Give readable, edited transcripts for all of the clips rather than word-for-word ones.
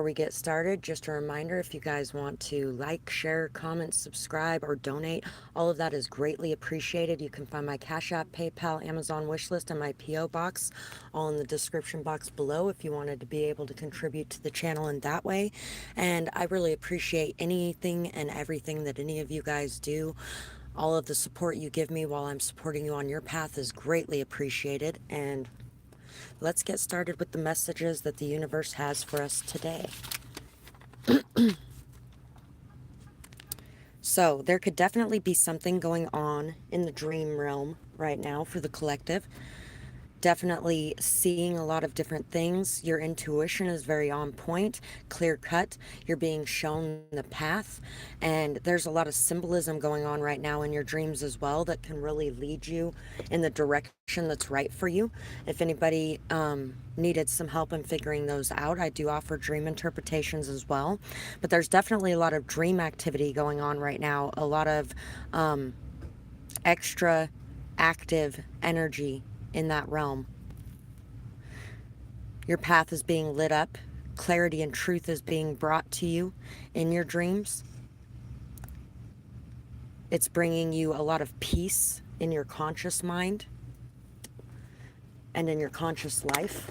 we get started, just a reminder, if you guys want to like, share, comment, subscribe, or donate, all of that is greatly appreciated. You can find my Cash App, PayPal, Amazon wishlist, and my P.O. box all in the description box below if you wanted to be able to contribute to the channel in that way. And I really appreciate anything and everything that any of you guys do. All of the support you give me while I'm supporting you on your path is greatly appreciated. And let's get started with the messages that the universe has for us today. So, there could definitely be something going on in the dream realm right now for the collective. Definitely seeing a lot of different things. Your intuition is very on point, clear cut. You're being shown the path, and there's a lot of symbolism going on right now in your dreams as well that can really lead you in the direction that's right for you. If anybody needed some help in figuring those out, I do offer dream interpretations as well. But there's definitely a lot of dream activity going on right now, a lot of extra active energy in that realm. Your path is being lit up. Clarity and truth is being brought to you in your dreams. It's bringing you a lot of peace in your conscious mind and in your conscious life.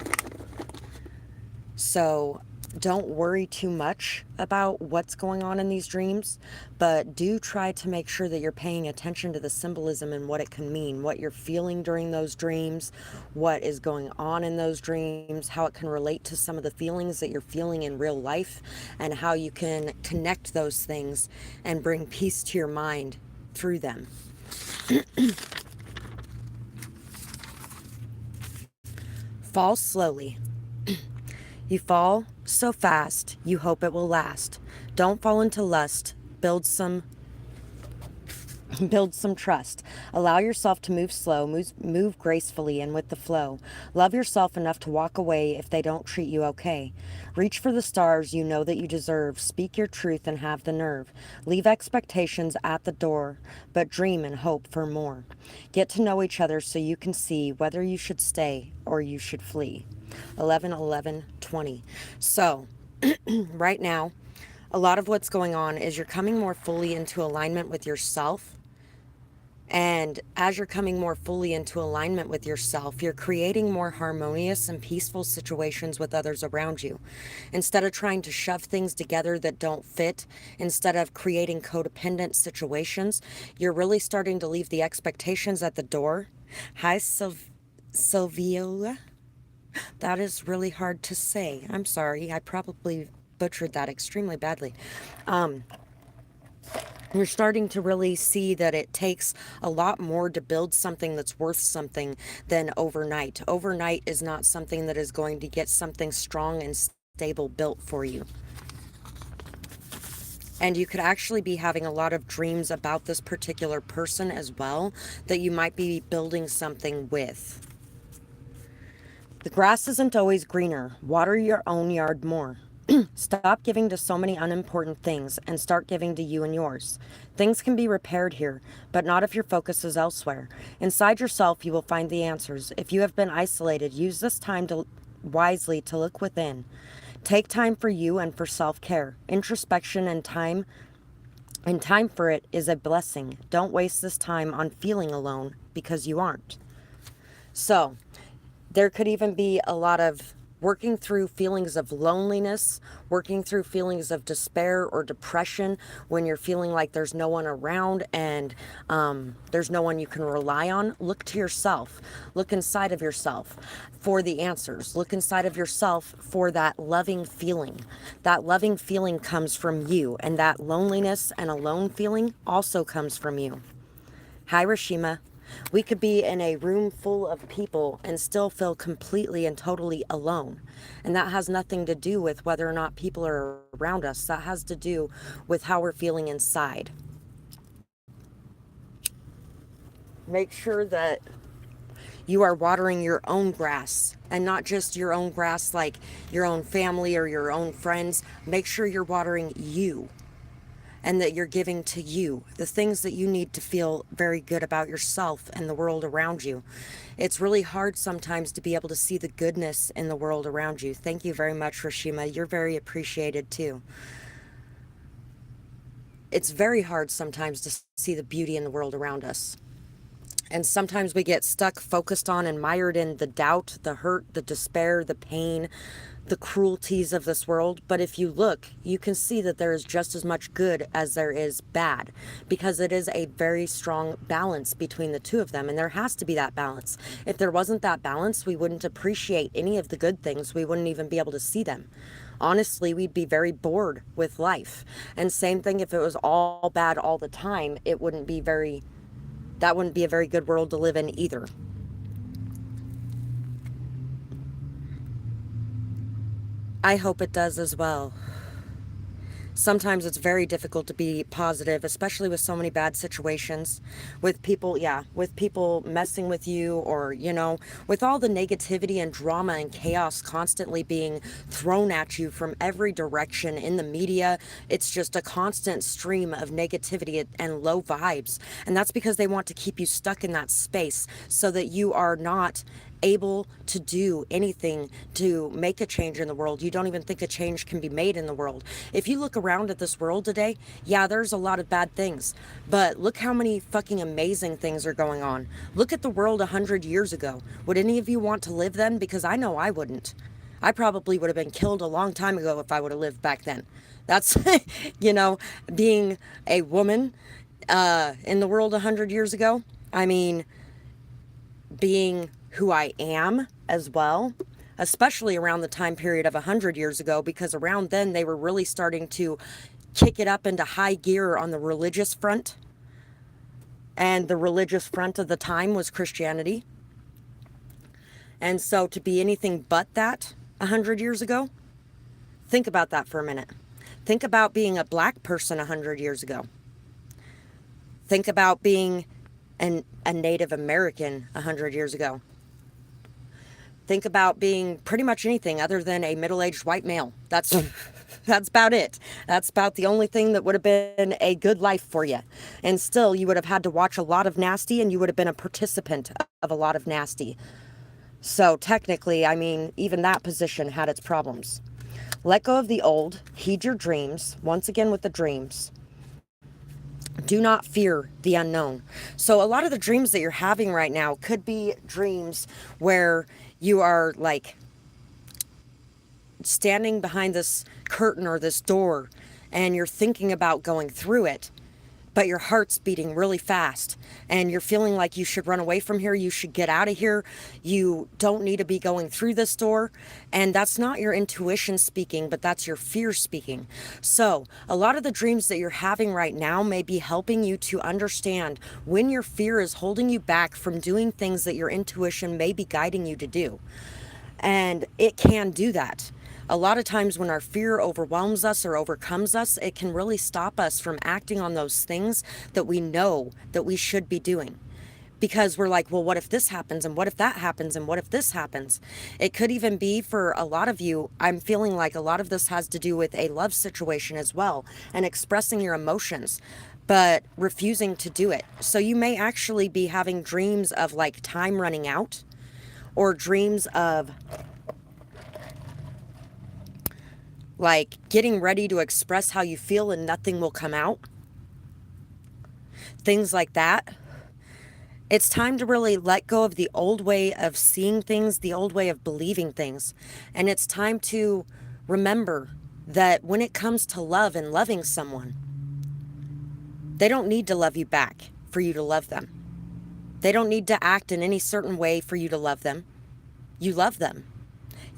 So don't worry too much about what's going on in these dreams, but do try to make sure that you're paying attention to the symbolism and what it can mean, what you're feeling during those dreams, what is going on in those dreams, how it can relate to some of the feelings that you're feeling in real life, and how you can connect those things and bring peace to your mind through them. Fall slowly. You fall so fast, you hope it will last. Don't fall into lust. Build some trust. Allow yourself to move slow, move gracefully and with the flow. Love yourself enough to walk away if they don't treat you okay. Reach for the stars you know that you deserve. Speak your truth and have the nerve. Leave expectations at the door, but dream and hope for more. Get to know each other so you can see whether you should stay or you should flee. 11/11/20. So, right now, a lot of what's going on is you're coming more fully into alignment with yourself. And as you're coming more fully into alignment with yourself, you're creating more harmonious and peaceful situations with others around you. Instead of trying to shove things together that don't fit, instead of creating codependent situations, you're really starting to leave the expectations at the door. Hi, Sylvia. That is really hard to say. I'm sorry. I probably butchered that extremely badly. You're starting to really see that it takes a lot more to build something that's worth something than overnight. Overnight is not something that is going to get something strong and stable built for you. And you could actually be having a lot of dreams about this particular person as well that you might be building something with. The grass isn't always greener. Water your own yard more. Stop giving to so many unimportant things and start giving to you and yours. Things can be repaired here, but not if your focus is elsewhere. Inside yourself, you will find the answers. If you have been isolated, use this time wisely to look within. Take time for you and for self-care. Introspection and time for it is a blessing. Don't waste this time on feeling alone because you aren't. So, there could even be a lot of working through feelings of loneliness, working through feelings of despair or depression when you're feeling like there's no one around and there's no one you can rely on. Look to yourself. Look inside of yourself for the answers. Look inside of yourself for that loving feeling. That loving feeling comes from you, and that loneliness and alone feeling also comes from you. Hi, Rashima. We could be in a room full of people and still feel completely and totally alone. And that has nothing to do with whether or not people are around us. That has to do with how we're feeling inside. Make sure that you are watering your own grass, and not just your own grass like your own family or your own friends. Make sure you're watering you. and that you're giving to you, the things that you need to feel very good about yourself and the world around you. It's really hard sometimes to be able to see the goodness in the world around you. Thank you very much, Rashima. You're very appreciated too. It's very hard sometimes to see the beauty in the world around us. And sometimes we get stuck, focused on, and mired in the doubt, the hurt, the despair, the pain, the cruelties of this world. But if you look, you can see that there is just as much good as there is bad, because it is a very strong balance between the two of them. And there has to be that balance. If there wasn't that balance, we wouldn't appreciate any of the good things. We wouldn't even be able to see them. Honestly, we'd be very bored with life. And same thing, if it was all bad all the time, that wouldn't be a very good world to live in either. I hope it does as well. Sometimes it's very difficult to be positive, especially with so many bad situations, with people messing with you, or, with all the negativity and drama and chaos constantly being thrown at you from every direction in the media. It's just a constant stream of negativity and low vibes. And that's because they want to keep you stuck in that space so that you are not able to do anything to make a change in the world. You don't even think a change can be made in the world. If you look around at this world today, yeah, there's a lot of bad things, but look how many fucking amazing things are going on. Look at the world 100 years ago. Would any of you want to live then? Because I know I wouldn't. I probably would have been killed a long time ago if I would have lived back then. That's, being a woman in the world 100 years ago. I mean, being who I am as well, especially around the time period of 100 years ago, because around then they were really starting to kick it up into high gear on the religious front. And the religious front of the time was Christianity. And so to be anything but that 100 years ago, think about that for a minute. Think about being a black person 100 years ago. Think about being a Native American 100 years ago. Think about being pretty much anything other than a middle-aged white male. That's about it. That's about the only thing that would have been a good life for you. And still, you would have had to watch a lot of nasty, and you would have been a participant of a lot of nasty. So technically, I mean, even that position had its problems. Let go of the old. Heed your dreams. Once again with the dreams. Do not fear the unknown. So a lot of the dreams that you're having right now could be dreams where you are like standing behind this curtain or this door, and you're thinking about going through it, but your heart's beating really fast and you're feeling like you should run away from here. You should get out of here. You don't need to be going through this door. And that's not your intuition speaking, but that's your fear speaking. So a lot of the dreams that you're having right now may be helping you to understand when your fear is holding you back from doing things that your intuition may be guiding you to do. And it can do that. A lot of times when our fear overwhelms us or overcomes us, it can really stop us from acting on those things that we know that we should be doing. Because we're like, well, what if this happens? And what if that happens? And what if this happens? It could even be for a lot of you, I'm feeling like a lot of this has to do with a love situation as well, and expressing your emotions, but refusing to do it. So you may actually be having dreams of like time running out, or dreams of like getting ready to express how you feel and nothing will come out. Things like that. It's time to really let go of the old way of seeing things, the old way of believing things. And it's time to remember that when it comes to love and loving someone, they don't need to love you back for you to love them. They don't need to act in any certain way for you to love them. You love them.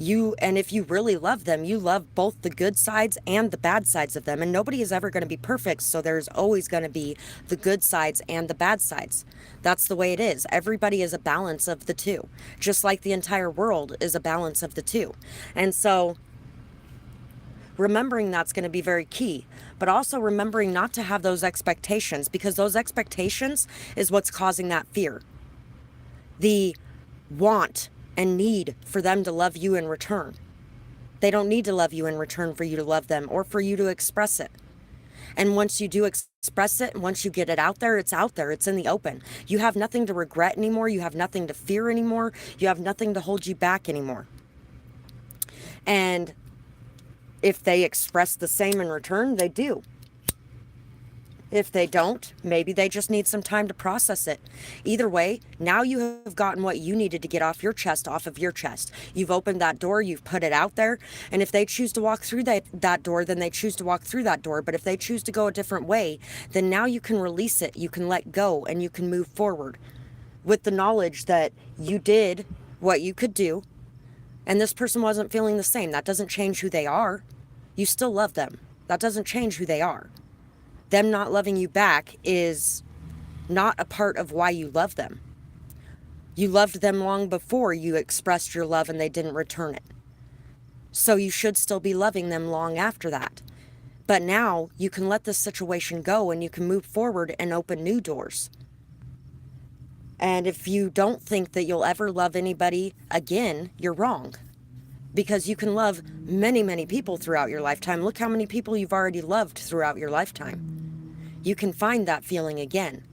And if you really love them, you love both the good sides and the bad sides of them. And nobody is ever going to be perfect, so there's always going to be the good sides and the bad sides. That's the way it is. Everybody is a balance of the two, just like the entire world is a balance of the two. And so remembering that's going to be very key, but also remembering not to have those expectations, because those expectations is what's causing that fear. The want and need for them to love you in return. They don't need to love you in return for you to love them or for you to express it. And once you do express it, and once you get it out there, it's out there. It's in the open. You have nothing to regret anymore. You have nothing to fear anymore. You have nothing to hold you back anymore. And if they express the same in return, they do. If they don't, maybe they just need some time to process it. Either way, now you have gotten what you needed to get off your chest, off of your chest. You've opened that door, you've put it out there, and if they choose to walk through that door, then they choose to walk through that door. But if they choose to go a different way, then now you can release it, you can let go, and you can move forward with the knowledge that you did what you could do, and this person wasn't feeling the same. That doesn't change who they are. You still love them. That doesn't change who they are. Them not loving you back is not a part of why you love them. You loved them long before you expressed your love and they didn't return it. So you should still be loving them long after that. But now you can let this situation go and you can move forward and open new doors. And if you don't think that you'll ever love anybody again, you're wrong. Because you can love many, many people throughout your lifetime. Look how many people you've already loved throughout your lifetime. You can find that feeling again.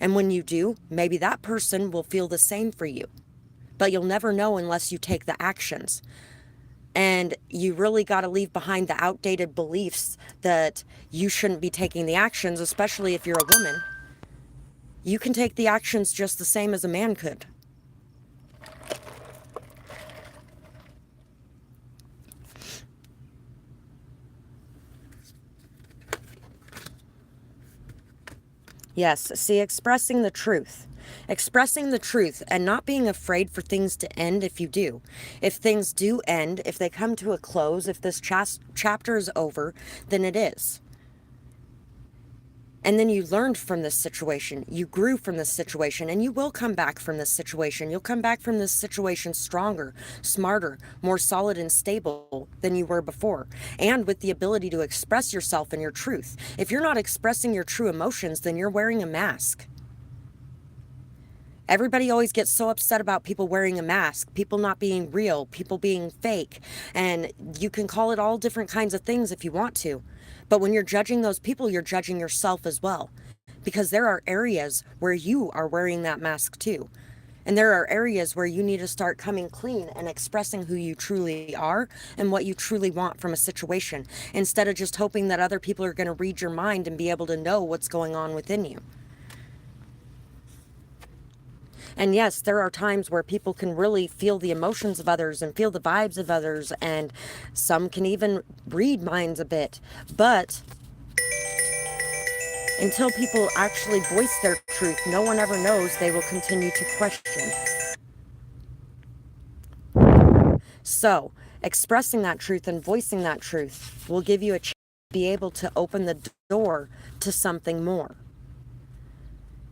And when you do, maybe that person will feel the same for you. But you'll never know unless you take the actions. And you really got to leave behind the outdated beliefs that you shouldn't be taking the actions, especially if you're a woman. You can take the actions just the same as a man could. Yes, see, expressing the truth. Expressing the truth and not being afraid for things to end if you do. If things do end, if they come to a close, if this chapter is over, then it is. And then you learned from this situation, you grew from this situation, and you will come back from this situation. You'll come back from this situation stronger, smarter, more solid and stable than you were before, and with the ability to express yourself and your truth. If you're not expressing your true emotions, then you're wearing a mask. Everybody always gets so upset about people wearing a mask, people not being real, people being fake, and you can call it all different kinds of things if you want to. But when you're judging those people, you're judging yourself as well, because there are areas where you are wearing that mask too. And there are areas where you need to start coming clean and expressing who you truly are and what you truly want from a situation, instead of just hoping that other people are going to read your mind and be able to know what's going on within you. And yes, there are times where people can really feel the emotions of others and feel the vibes of others, and some can even read minds a bit. But until people actually voice their truth, no one ever knows. They will continue to question. So, expressing that truth and voicing that truth will give you a chance to be able to open the door to something more.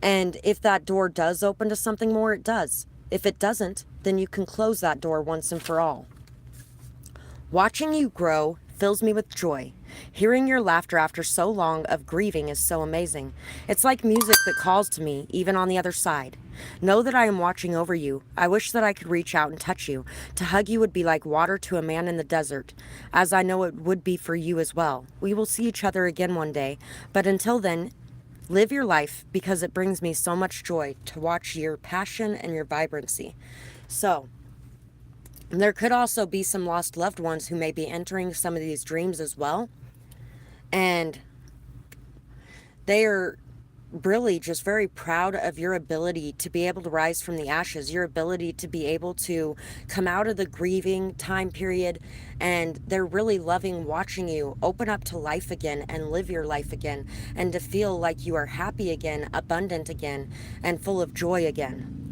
And if that door does open to something more, it does. If it doesn't, then you can close that door once and for all. Watching you grow fills me with joy. Hearing your laughter after so long of grieving is so amazing. It's like music that calls to me, even on the other side. Know that I am watching over you. I wish that I could reach out and touch you. To hug you would be like water to a man in the desert, as I know it would be for you as well. We will see each other again one day, but until then, live your life, because it brings me so much joy to watch your passion and your vibrancy. So, there could also be some lost loved ones who may be entering some of these dreams as well. And they are really just very proud of your ability to be able to rise from the ashes, your ability to be able to come out of the grieving time period, and they're really loving watching you open up to life again and live your life again, and to feel like you are happy again, abundant again, and full of joy again.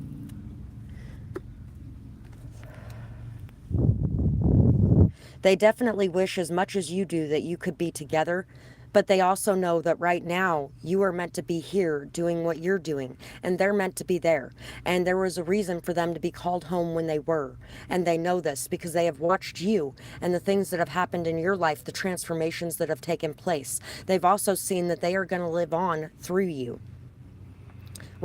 They definitely wish as much as you do that you could be together, but they also know that right now you are meant to be here doing what you're doing, and they're meant to be there. And there was a reason for them to be called home when they were. And they know this because they have watched you and the things that have happened in your life, the transformations that have taken place. They've also seen that they are going to live on through you.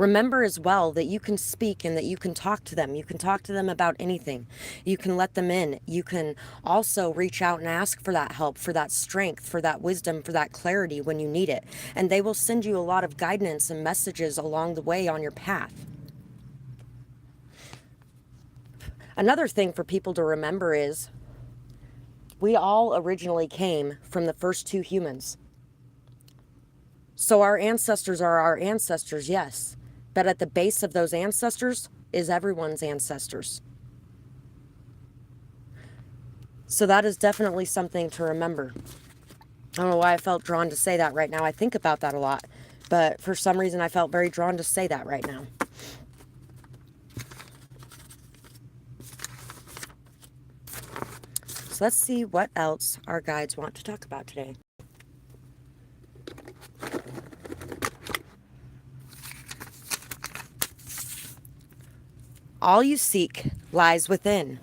Remember as well that you can speak and that you can talk to them. You can talk to them about anything. You can let them in. You can also reach out and ask for that help, for that strength, for that wisdom, for that clarity when you need it. And they will send you a lot of guidance and messages along the way on your path. Another thing for people to remember is we all originally came from the first two humans. So our ancestors are our ancestors, yes. But at the base of those ancestors is everyone's ancestors. So that is definitely something to remember. I don't know why I felt drawn to say that right now. I think about that a lot. But for some reason, I felt very drawn to say that right now. So let's see what else our guides want to talk about today. All you seek lies within.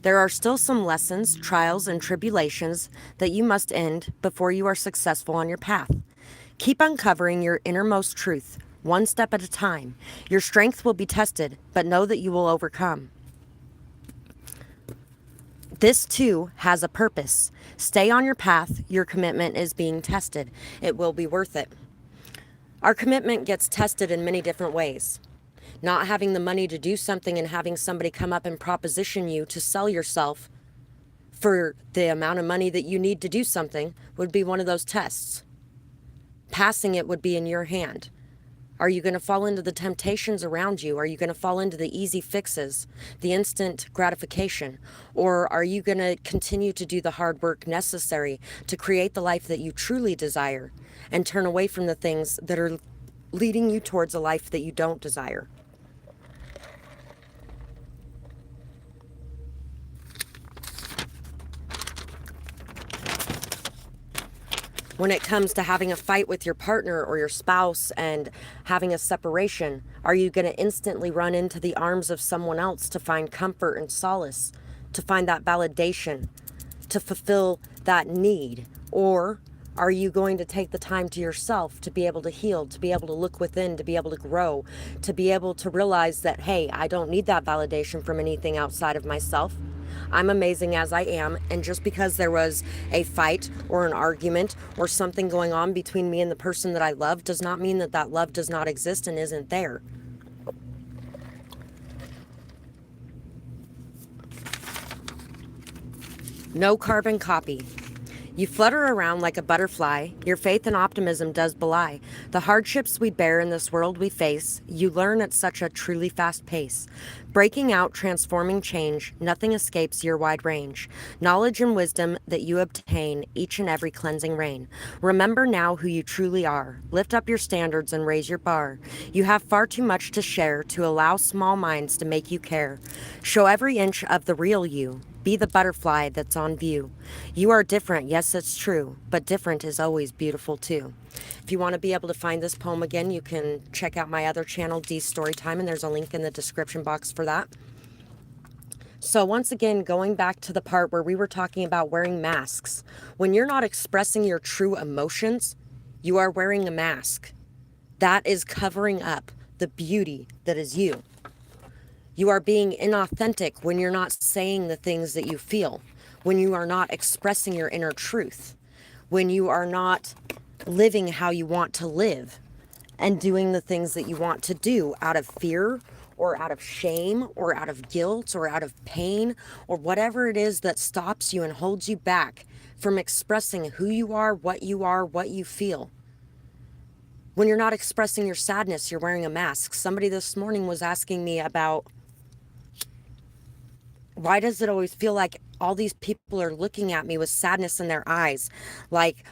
There are still some lessons, trials, and tribulations that you must end before you are successful on your path. Keep uncovering your innermost truth, one step at a time. Your strength will be tested, but know that you will overcome. This too has a purpose. Stay on your path. Your commitment is being tested. It will be worth it. Our commitment gets tested in many different ways. Not having the money to do something and having somebody come up and proposition you to sell yourself for the amount of money that you need to do something would be one of those tests. Passing it would be in your hand. Are you going to fall into the temptations around you? Are you going to fall into the easy fixes, the instant gratification? Or are you going to continue to do the hard work necessary to create the life that you truly desire and turn away from the things that are leading you towards a life that you don't desire? When it comes to having a fight with your partner or your spouse and having a separation, are you going to instantly run into the arms of someone else to find comfort and solace, to find that validation, to fulfill that need? Or are you going to take the time to yourself to be able to heal, to be able to look within, to be able to grow, to be able to realize that, hey, I don't need that validation from anything outside of myself. I'm amazing as I am, and just because there was a fight or an argument or something going on between me and the person that I love does not mean that that love does not exist and isn't there. No carbon copy. You flutter around like a butterfly, your faith and optimism does belie. The hardships we bear in this world we face, you learn at such a truly fast pace. Breaking out, transforming change, nothing escapes your wide range. Knowledge and wisdom that you obtain, each and every cleansing rain. Remember now who you truly are. Lift up your standards and raise your bar. You have far too much to share to allow small minds to make you care. Show every inch of the real you. Be the butterfly that's on view. You are different, yes, it's true, but different is always beautiful too. If you want to be able to find this poem again, you can check out my other channel, Dee's Storytime, and there's a link in the description box for that. So once again, going back to the part where we were talking about wearing masks. When you're not expressing your true emotions, you are wearing a mask. That is covering up the beauty that is you. You are being inauthentic when you're not saying the things that you feel, when you are not expressing your inner truth, when you are not living how you want to live and doing the things that you want to do out of fear or out of shame or out of guilt or out of pain or whatever it is that stops you and holds you back from expressing who you are, what you feel. When you're not expressing your sadness, you're wearing a mask. Somebody this morning was asking me about, why does it always feel like all these people are looking at me with sadness in their eyes, like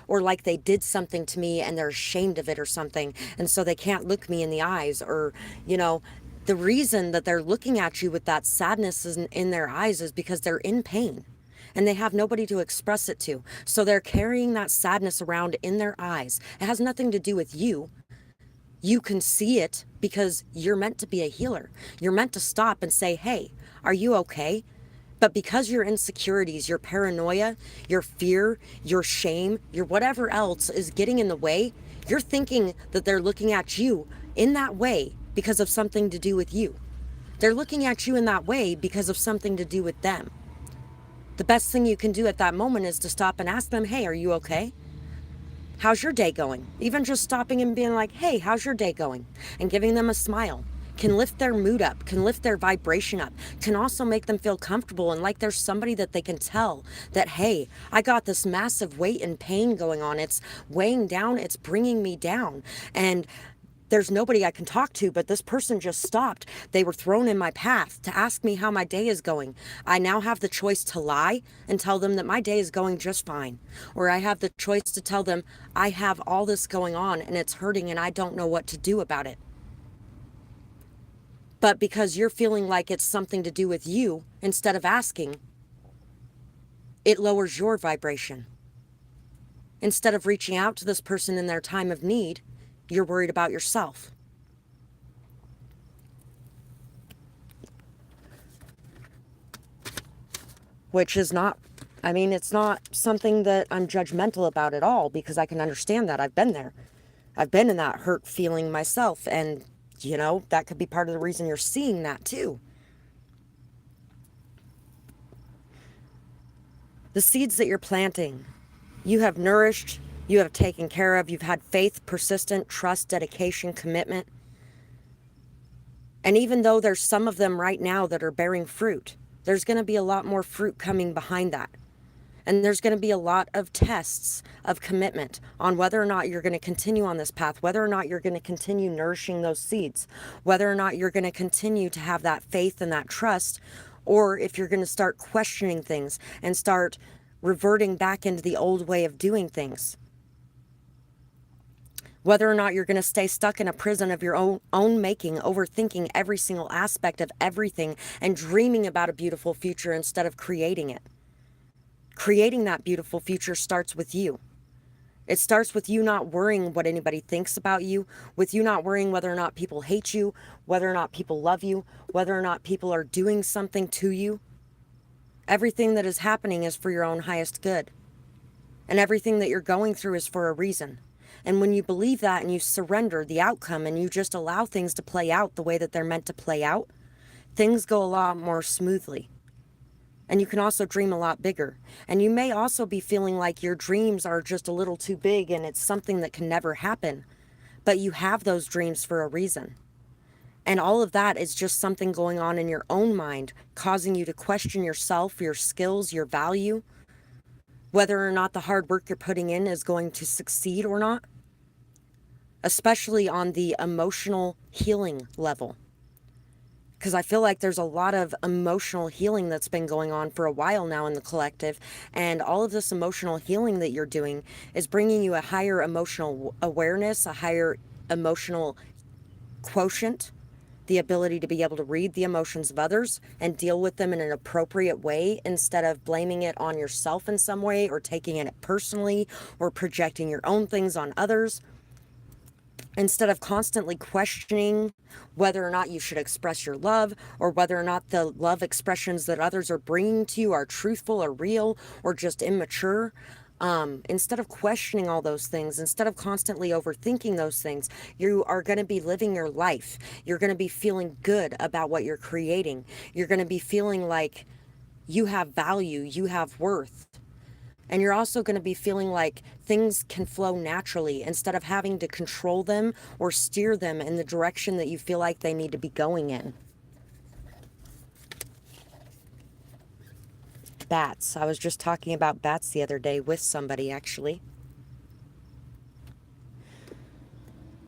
they did something to me and they're ashamed of it or something, and so they can't look me in the eyes? Or, the reason that they're looking at you with that sadness in their eyes is because they're in pain and they have nobody to express it to. So they're carrying that sadness around in their eyes. It has nothing to do with you. You can see it because you're meant to be a healer. You're meant to stop and say, hey, are you okay? But because your insecurities, your paranoia, your fear, your shame, your whatever else is getting in the way, you're thinking that they're looking at you in that way because of something to do with you. They're looking at you in that way because of something to do with them. The best thing you can do at that moment is to stop and ask them, hey, are you okay? How's your day going? Even just stopping and being like, hey, how's your day going? And giving them a smile can lift their mood up, can lift their vibration up, can also make them feel comfortable and like there's somebody that they can tell that, hey, I got this massive weight and pain going on. It's weighing down, it's bringing me down. And there's nobody I can talk to, but this person just stopped. They were thrown in my path to ask me how my day is going. I now have the choice to lie and tell them that my day is going just fine. Or I have the choice to tell them I have all this going on and it's hurting and I don't know what to do about it. But because you're feeling like it's something to do with you, instead of asking, it lowers your vibration. Instead of reaching out to this person in their time of need, you're worried about yourself. Which is not, I mean, it's not something that I'm judgmental about at all, because I can understand that. I've been there. I've been in that hurt feeling myself. And, you know, that could be part of the reason you're seeing that too. The seeds that you're planting, you have nourished, you have taken care of, you've had faith, persistent, trust, dedication, commitment. And even though there's some of them right now that are bearing fruit, there's going to be a lot more fruit coming behind that. And there's going to be a lot of tests of commitment on whether or not you're going to continue on this path, whether or not you're going to continue nourishing those seeds, whether or not you're going to continue to have that faith and that trust, or if you're going to start questioning things and start reverting back into the old way of doing things. Whether or not you're going to stay stuck in a prison of your own making, overthinking every single aspect of everything and dreaming about a beautiful future instead of creating it. Creating that beautiful future starts with you. It starts with you not worrying what anybody thinks about you, with you not worrying whether or not people hate you, whether or not people love you, whether or not people are doing something to you. Everything that is happening is for your own highest good. And everything that you're going through is for a reason. And when you believe that and you surrender the outcome and you just allow things to play out the way that they're meant to play out, things go a lot more smoothly. And you can also dream a lot bigger. And you may also be feeling like your dreams are just a little too big and it's something that can never happen. But you have those dreams for a reason. And all of that is just something going on in your own mind, causing you to question yourself, your skills, your value, whether or not the hard work you're putting in is going to succeed or not. Especially on the emotional healing level. Because I feel like there's a lot of emotional healing that's been going on for a while now in the collective. And all of this emotional healing that you're doing is bringing you a higher emotional awareness, a higher emotional quotient, the ability to be able to read the emotions of others and deal with them in an appropriate way instead of blaming it on yourself in some way or taking it personally or projecting your own things on others. Instead of constantly questioning whether or not you should express your love or whether or not the love expressions that others are bringing to you are truthful or real or just immature. Instead of questioning all those things, instead of constantly overthinking those things, you are going to be living your life. You're going to be feeling good about what you're creating. You're going to be feeling like you have value, you have worth. And you're also going to be feeling like things can flow naturally instead of having to control them or steer them in the direction that you feel like they need to be going in. Bats. I was just talking about bats the other day with somebody, actually.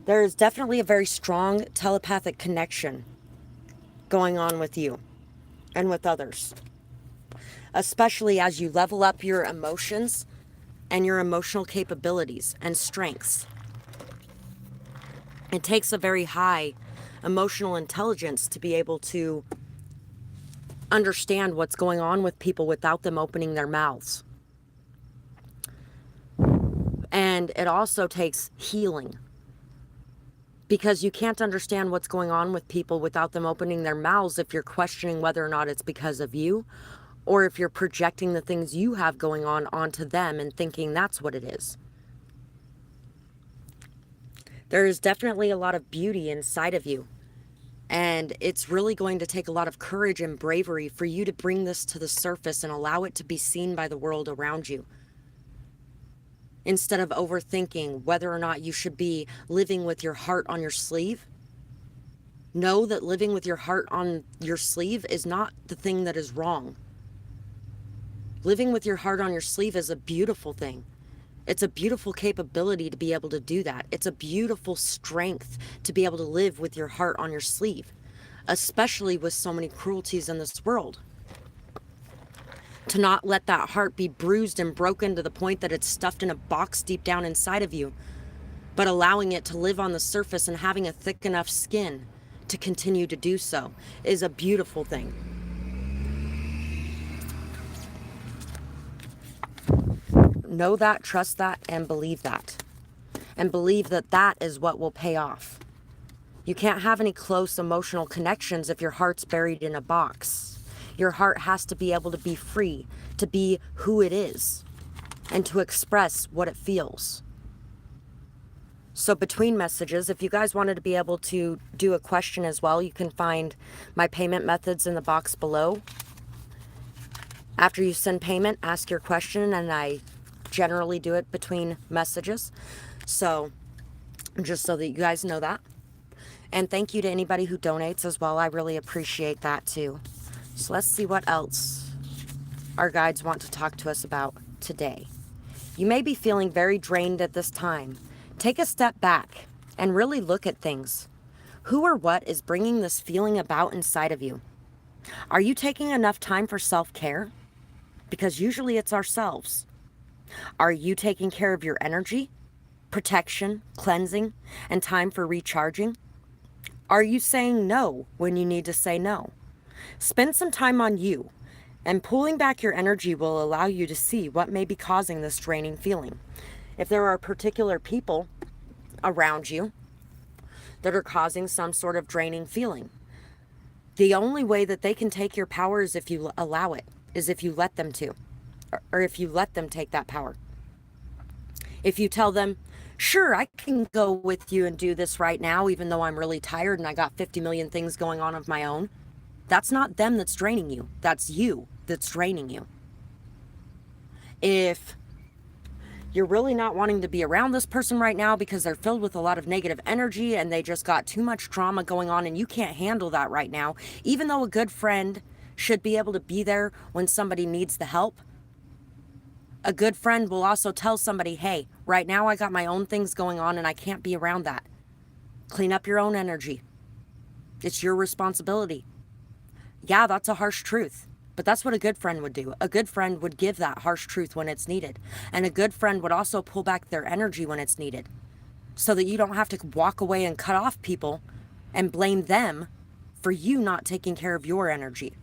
There is definitely a very strong telepathic connection going on with you and with others. Especially as you level up your emotions and your emotional capabilities and strengths. It takes a very high emotional intelligence to be able to understand what's going on with people without them opening their mouths. And it also takes healing. Because you can't understand what's going on with people without them opening their mouths if you're questioning whether or not it's because of you, or if you're projecting the things you have going on onto them and thinking that's what it is. There is definitely a lot of beauty inside of you. And it's really going to take a lot of courage and bravery for you to bring this to the surface and allow it to be seen by the world around you. Instead of overthinking whether or not you should be living with your heart on your sleeve, know that living with your heart on your sleeve is not the thing that is wrong. Living with your heart on your sleeve is a beautiful thing. It's a beautiful capability to be able to do that. It's a beautiful strength to be able to live with your heart on your sleeve, especially with so many cruelties in this world. To not let that heart be bruised and broken to the point that it's stuffed in a box deep down inside of you, but allowing it to live on the surface and having a thick enough skin to continue to do so is a beautiful thing. Know that, trust that, and believe that. And believe that that is what will pay off. You can't have any close emotional connections if your heart's buried in a box. Your heart has to be able to be free, to be who it is, and to express what it feels. So between messages, if you guys wanted to be able to do a question as well, you can find my payment methods in the box below. After you send payment, ask your question, and I generally do it between messages. So just so that you guys know that. And thank you to anybody who donates as well. I really appreciate that too. So let's see what else our guides want to talk to us about today. You may be feeling very drained at this time. Take a step back and really look at things. Who or what is bringing this feeling about inside of you? Are you taking enough time for self-care? Because usually it's ourselves. Are you taking care of your energy, protection, cleansing, and time for recharging? Are you saying no when you need to say no? Spend some time on you, and pulling back your energy will allow you to see what may be causing this draining feeling. If there are particular people around you that are causing some sort of draining feeling, the only way that they can take your power is if you allow it, is if you let them to. Or if you let them take that power. If you tell them, sure, I can go with you and do this right now, even though I'm really tired and I got 50 million things going on of my own, that's not them that's draining you. That's you that's draining you. If you're really not wanting to be around this person right now because they're filled with a lot of negative energy and they just got too much drama going on and you can't handle that right now, even though a good friend should be able to be there when somebody needs the help, a good friend will also tell somebody, hey, right now I got my own things going on and I can't be around that. Clean up your own energy. It's your responsibility. Yeah, that's a harsh truth, but that's what a good friend would do. A good friend would give that harsh truth when it's needed. And a good friend would also pull back their energy when it's needed, so that you don't have to walk away and cut off people and blame them for you not taking care of your energy.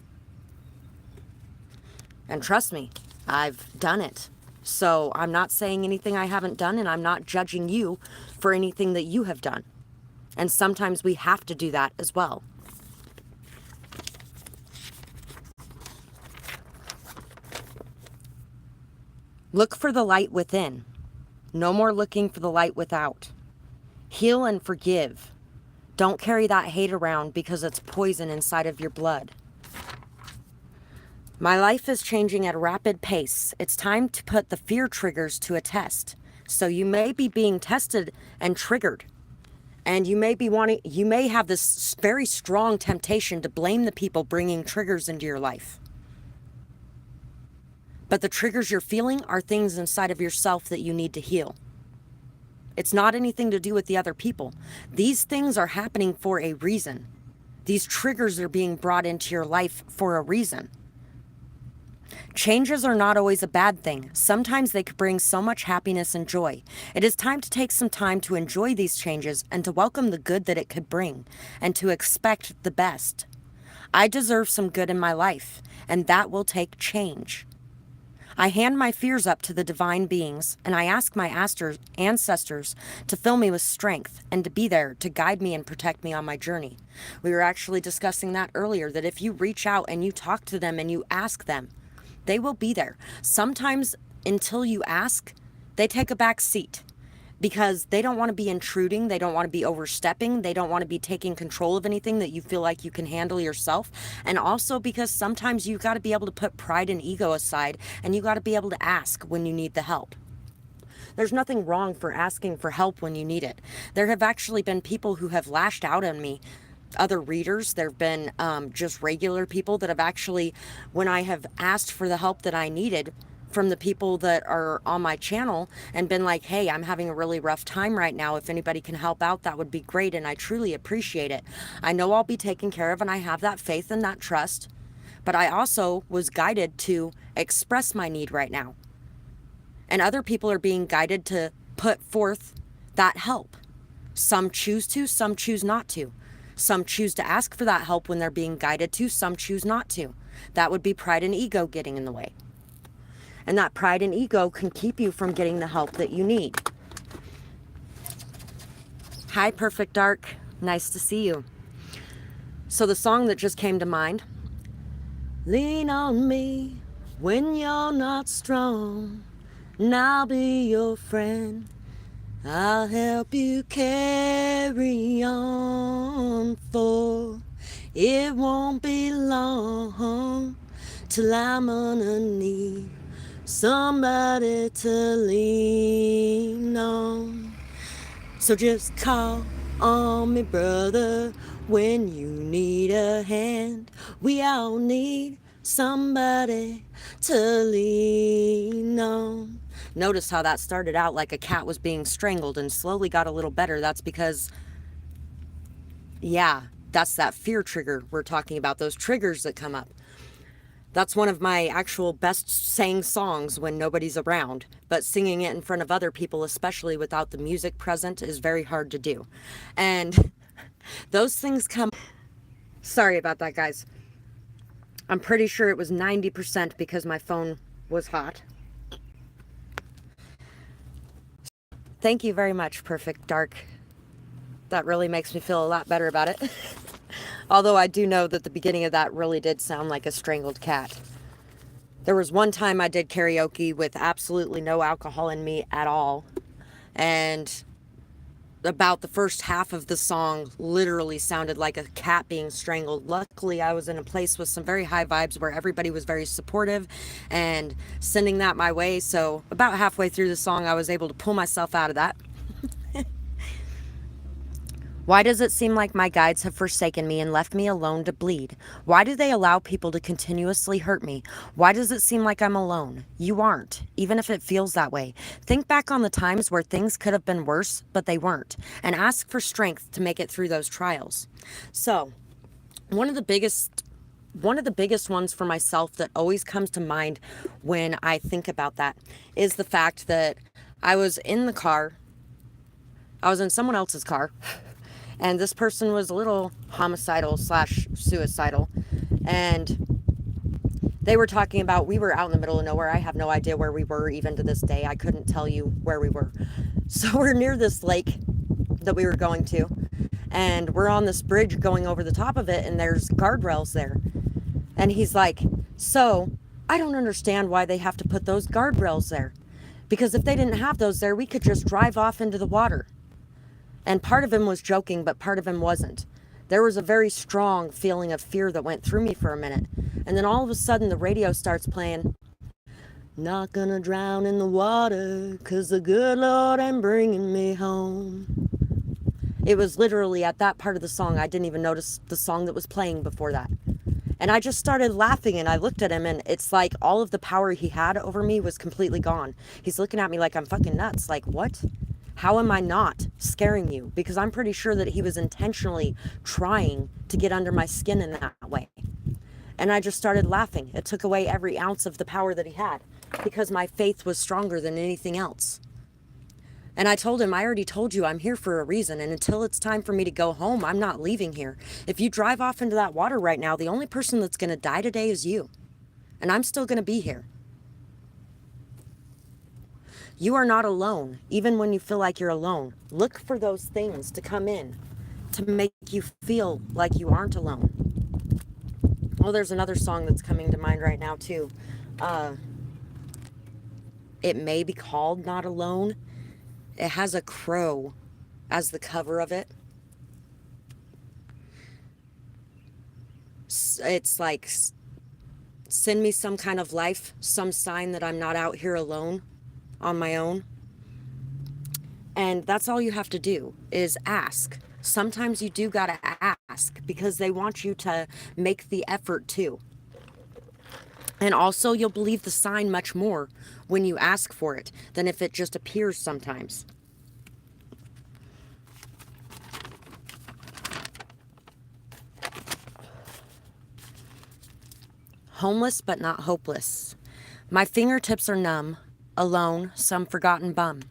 And trust me, I've done it. So I'm not saying anything I haven't done, and I'm not judging you for anything that you have done. And sometimes we have to do that as well. Look for the light within. No more looking for the light without. Heal and forgive. Don't carry that hate around because it's poison inside of your blood. My life is changing at a rapid pace. It's time to put the fear triggers to a test. So you may be being tested and triggered. And you may have this very strong temptation to blame the people bringing triggers into your life. But the triggers you're feeling are things inside of yourself that you need to heal. It's not anything to do with the other people. These things are happening for a reason. These triggers are being brought into your life for a reason. Changes are not always a bad thing. Sometimes they could bring so much happiness and joy. It is time to take some time to enjoy these changes and to welcome the good that it could bring and to expect the best. I deserve some good in my life, and that will take change. I hand my fears up to the divine beings, and I ask my ancestors to fill me with strength and to be there to guide me and protect me on my journey. We were actually discussing that earlier, that if you reach out and you talk to them and you ask them, they will be there. Sometimes until you ask, they take a back seat. because they don't want to be intruding. They don't want to be overstepping. They don't want to be taking control of anything that you feel like you can handle yourself. And also because sometimes you got to be able to put pride and ego aside, and you got to be able to ask when you need the help. There's nothing wrong for asking for help when you need it. There have actually been people who have lashed out on me, other readers. There have been just regular people that have actually, when I have asked for the help that I needed from the people that are on my channel and been like, hey, I'm having a really rough time right now. If anybody can help out, that would be great. And I truly appreciate it. I know I'll be taken care of, and I have that faith and that trust. But I also was guided to express my need right now. And other people are being guided to put forth that help. Some choose to, some choose not to. Some choose to ask for that help when they're being guided to, some choose not to. That would be pride and ego getting in the way. And that pride and ego can keep you from getting the help that you need. Hi, Perfect Dark. Nice to see you. So the song that just came to mind, lean on me when you're not strong, and I'll be your friend. I'll help you carry on, for it won't be long till I'm gonna need somebody to lean on. So just call on me, brother, when you need a hand. We all need somebody to lean on. Notice how that started out like a cat was being strangled and slowly got a little better. That's because, yeah, that's that fear trigger we're talking about, those triggers that come up. That's one of my actual best sang songs when nobody's around, but singing it in front of other people, especially without the music present, is very hard to do. And those things come... Sorry about that, guys. I'm pretty sure it was 90% because my phone was hot. Thank you very much, Perfect Dark. That really makes me feel a lot better about it. Although I do know that the beginning of that really did sound like a strangled cat. There was one time I did karaoke with absolutely no alcohol in me at all. And about the first half of the song literally sounded like a cat being strangled. Luckily, I was in a place with some very high vibes where everybody was very supportive and sending that my way. So about halfway through the song, I was able to pull myself out of that. Why does it seem like my guides have forsaken me and left me alone to bleed? Why do they allow people to continuously hurt me? Why does it seem like I'm alone? You aren't, even if it feels that way. Think back on the times where things could have been worse, but they weren't, and ask for strength to make it through those trials. So, one of the biggest ones for myself that always comes to mind when I think about that is the fact that I was in the car. I was in someone else's car. And this person was a little homicidal / suicidal. And they were talking about, we were out in the middle of nowhere. I have no idea where we were even to this day. I couldn't tell you where we were. So we're near this lake that we were going to. And we're on this bridge going over the top of it. And there's guardrails there. And he's like, so I don't understand why they have to put those guardrails there. Because if they didn't have those there, we could just drive off into the water. And part of him was joking, but part of him wasn't. There was a very strong feeling of fear that went through me for a minute. And then all of a sudden the radio starts playing, not gonna drown in the water, 'cause the good Lord ain't bringing me home. It was literally at that part of the song, I didn't even notice the song that was playing before that. And I just started laughing, and I looked at him, and it's like all of the power he had over me was completely gone. He's looking at me like I'm fucking nuts. Like, what? How am I not scaring you? Because I'm pretty sure that he was intentionally trying to get under my skin in that way. And I just started laughing. It took away every ounce of the power that he had because my faith was stronger than anything else. And I told him, I already told you I'm here for a reason. And until it's time for me to go home, I'm not leaving here. If you drive off into that water right now, the only person that's going to die today is you. And I'm still going to be here. You are not alone, even when you feel like you're alone. Look for those things to come in to make you feel like you aren't alone. Oh, there's another song that's coming to mind right now, too. It may be called Not Alone. It has a crow as the cover of it. It's like, send me some kind of life, some sign that I'm not out here alone on my own. And that's all you have to do is ask. Sometimes you do gotta ask because they want you to make the effort too. And also, you'll believe the sign much more when you ask for it than if it just appears sometimes. Homeless but not hopeless. My fingertips are numb, alone, some forgotten bum.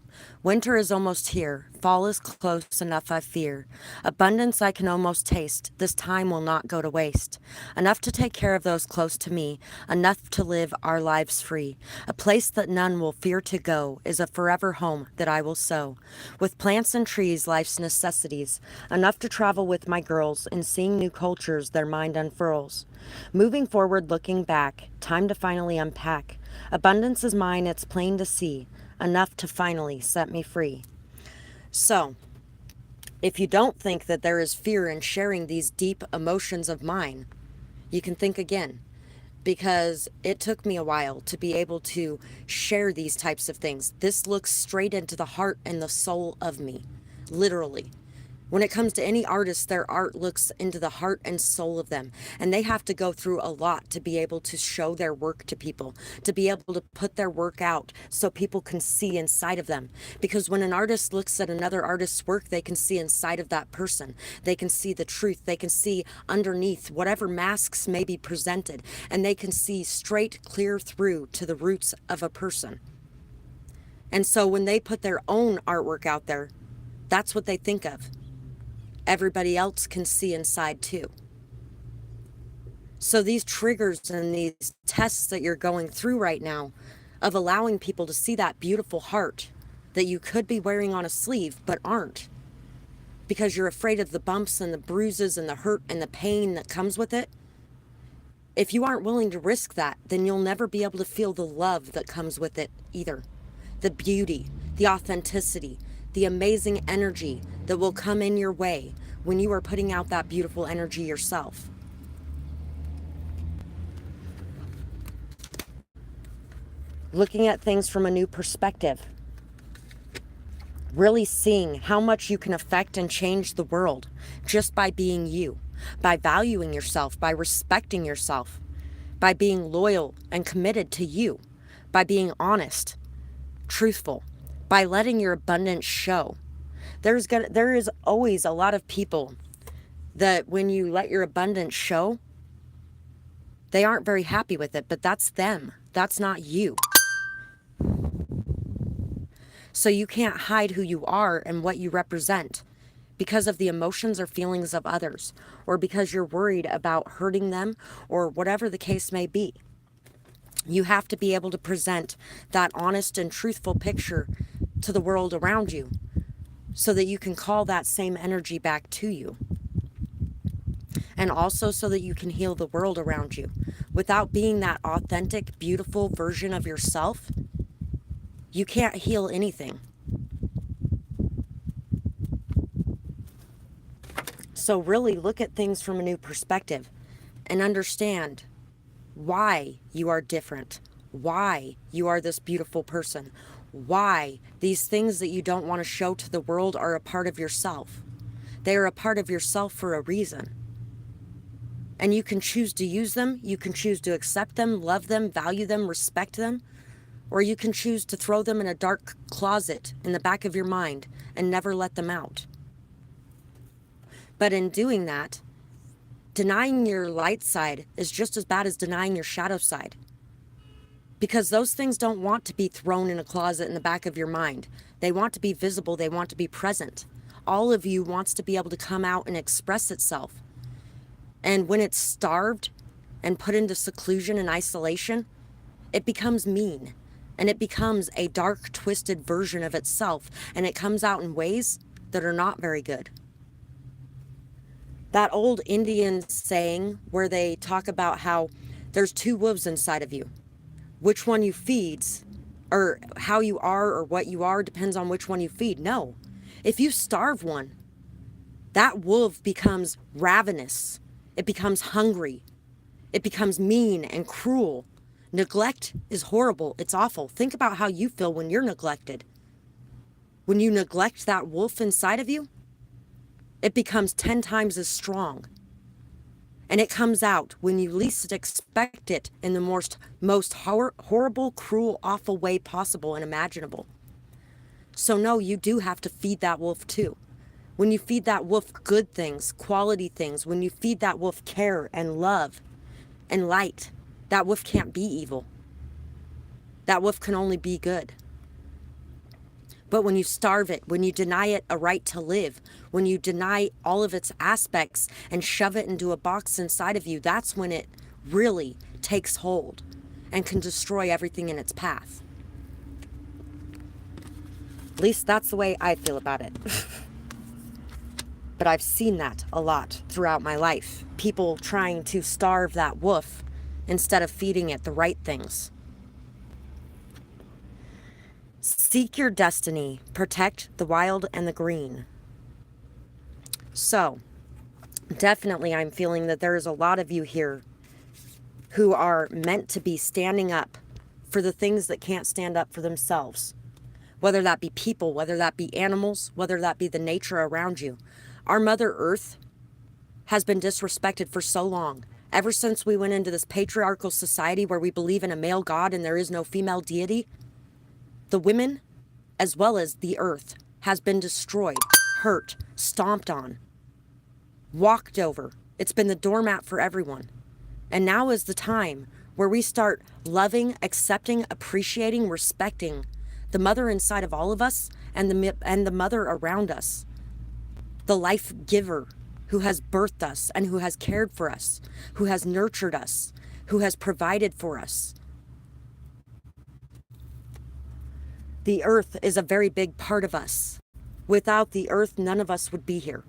Winter is almost here. Fall is close enough, I fear. Abundance I can almost taste. This time will not go to waste. Enough to take care of those close to me. Enough to live our lives free. A place that none will fear to go is a forever home that I will sow. With plants and trees, life's necessities. Enough to travel with my girls. In seeing new cultures, their mind unfurls. Moving forward, looking back. Time to finally unpack. Abundance is mine, it's plain to see. Enough to finally set me free. So, if you don't think that there is fear in sharing these deep emotions of mine, you can think again. Because it took me a while to be able to share these types of things. This looks straight into the heart and the soul of me, literally. When it comes to any artist, their art looks into the heart and soul of them. And they have to go through a lot to be able to show their work to people, to be able to put their work out so people can see inside of them. Because when an artist looks at another artist's work, they can see inside of that person. They can see the truth. They can see underneath whatever masks may be presented. And they can see straight, clear through to the roots of a person. And so when they put their own artwork out there, that's what they think of. Everybody else can see inside too. So these triggers and these tests that you're going through right now of allowing people to see that beautiful heart that you could be wearing on a sleeve but aren't, because you're afraid of the bumps and the bruises and the hurt and the pain that comes with it. If you aren't willing to risk that, then you'll never be able to feel the love that comes with it either. The beauty, the authenticity, the amazing energy that will come in your way when you are putting out that beautiful energy yourself. Looking at things from a new perspective. Really seeing how much you can affect and change the world just by being you, by valuing yourself, by respecting yourself, by being loyal and committed to you, by being honest, truthful, by letting your abundance show. There is always a lot of people that when you let your abundance show, they aren't very happy with it, but that's them. That's not you. So you can't hide who you are and what you represent because of the emotions or feelings of others, or because you're worried about hurting them, or whatever the case may be. You have to be able to present that honest and truthful picture to the world around you so that you can call that same energy back to you. And also so that you can heal the world around you. Without being that authentic, beautiful version of yourself, you can't heal anything. So really look at things from a new perspective and understand why you are different, why you are this beautiful person, why these things that you don't want to show to the world are a part of yourself. They are a part of yourself for a reason. And you can choose to use them, you can choose to accept them, love them, value them, respect them, or you can choose to throw them in a dark closet in the back of your mind and never let them out. But in doing that, denying your light side is just as bad as denying your shadow side. Because those things don't want to be thrown in a closet in the back of your mind. They want to be visible, they want to be present. All of you wants to be able to come out and express itself. And when it's starved and put into seclusion and isolation, it becomes mean. And it becomes a dark, twisted version of itself. And it comes out in ways that are not very good. That old Indian saying where they talk about how there's two wolves inside of you. Which one you feeds or how you are or what you are depends on which one you feed. No. If you starve one, that wolf becomes ravenous. It becomes hungry. It becomes mean and cruel. Neglect is horrible. It's awful. Think about how you feel when you're neglected. When you neglect that wolf inside of you, it becomes 10 times as strong. And it comes out when you least expect it in the most horrible, cruel, awful way possible and imaginable. So no, you do have to feed that wolf too. When you feed that wolf good things, quality things, when you feed that wolf care and love and light, that wolf can't be evil. That wolf can only be good. But when you starve it, when you deny it a right to live, when you deny all of its aspects and shove it into a box inside of you, that's when it really takes hold and can destroy everything in its path. At least that's the way I feel about it. But I've seen that a lot throughout my life. People trying to starve that wolf instead of feeding it the right things. Seek your destiny. Protect the wild and the green. So, definitely I'm feeling that there's a lot of you here who are meant to be standing up for the things that can't stand up for themselves. Whether that be people, whether that be animals, whether that be the nature around you. Our Mother Earth has been disrespected for so long. Ever since we went into this patriarchal society where we believe in a male god and there is no female deity, the women, as well as the earth, has been destroyed, hurt, stomped on, walked over. It's been the doormat for everyone. And now is the time where we start loving, accepting, appreciating, respecting the mother inside of all of us and the mother around us. The life giver who has birthed us and who has cared for us, who has nurtured us, who has provided for us. The earth is a very big part of us. Without the earth, none of us would be here.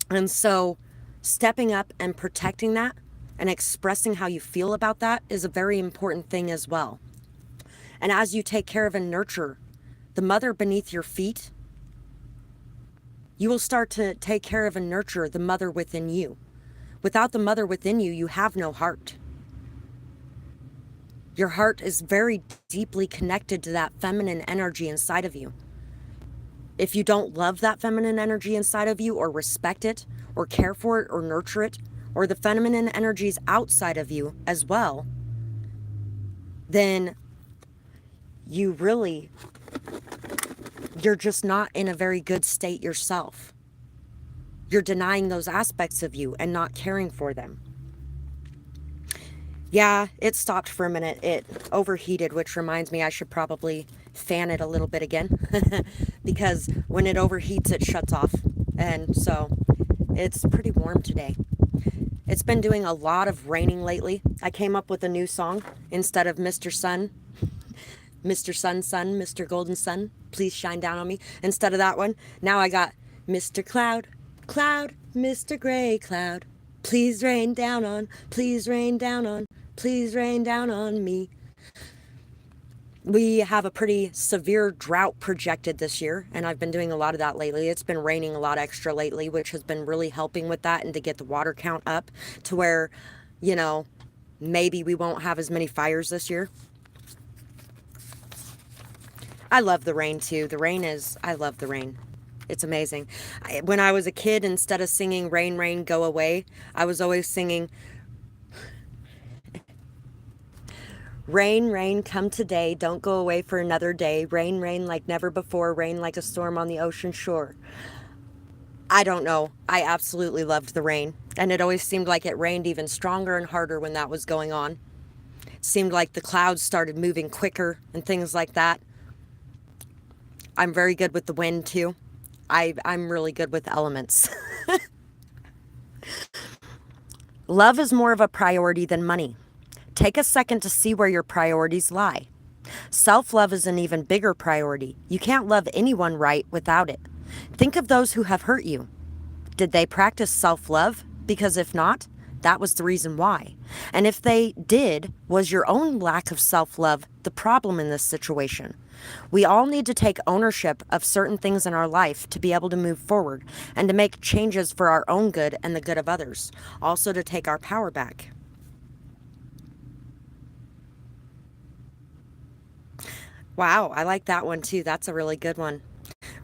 And so stepping up and protecting that and expressing how you feel about that is a very important thing as well. And as you take care of and nurture the mother beneath your feet, you will start to take care of and nurture the mother within you. Without the mother within you, you have no heart. Your heart is very deeply connected to that feminine energy inside of you. If you don't love that feminine energy inside of you or respect it or care for it or nurture it, or the feminine energies outside of you as well, then you're just not in a very good state yourself. You're denying those aspects of you and not caring for them. Yeah, it stopped for a minute. It overheated, which reminds me I should probably fan it a little bit again because when it overheats, it shuts off. And so it's pretty warm today. It's been doing a lot of raining lately. I came up with a new song instead of Mr. Sun, Mr. Sun, Sun, Mr. Golden Sun, please shine down on me. Instead of that one, now I got Mr. Cloud, Cloud, Mr. Gray Cloud, please rain down on, please rain down on, please rain down on me. We have a pretty severe drought projected this year, and I've been doing a lot of that lately. It's been raining a lot extra lately, which has been really helping with that and to get the water count up to where, maybe we won't have as many fires this year. I love the rain too. I love the rain. It's amazing. When I was a kid, instead of singing Rain, Rain, Go Away, I was always singing Rain, rain, come today, don't go away for another day. Rain, rain like never before, rain like a storm on the ocean shore. I don't know. I absolutely loved the rain. And it always seemed like it rained even stronger and harder when that was going on. It seemed like the clouds started moving quicker and things like that. I'm very good with the wind too. I'm really good with elements. Love is more of a priority than money. Take a second to see where your priorities lie. Self-love is an even bigger priority. You can't love anyone right without it. Think of those who have hurt you. Did they practice self-love? Because if not, that was the reason why. And if they did, was your own lack of self-love the problem in this situation? We all need to take ownership of certain things in our life to be able to move forward and to make changes for our own good and the good of others. Also to take our power back. Wow, I like that one too. That's a really good one.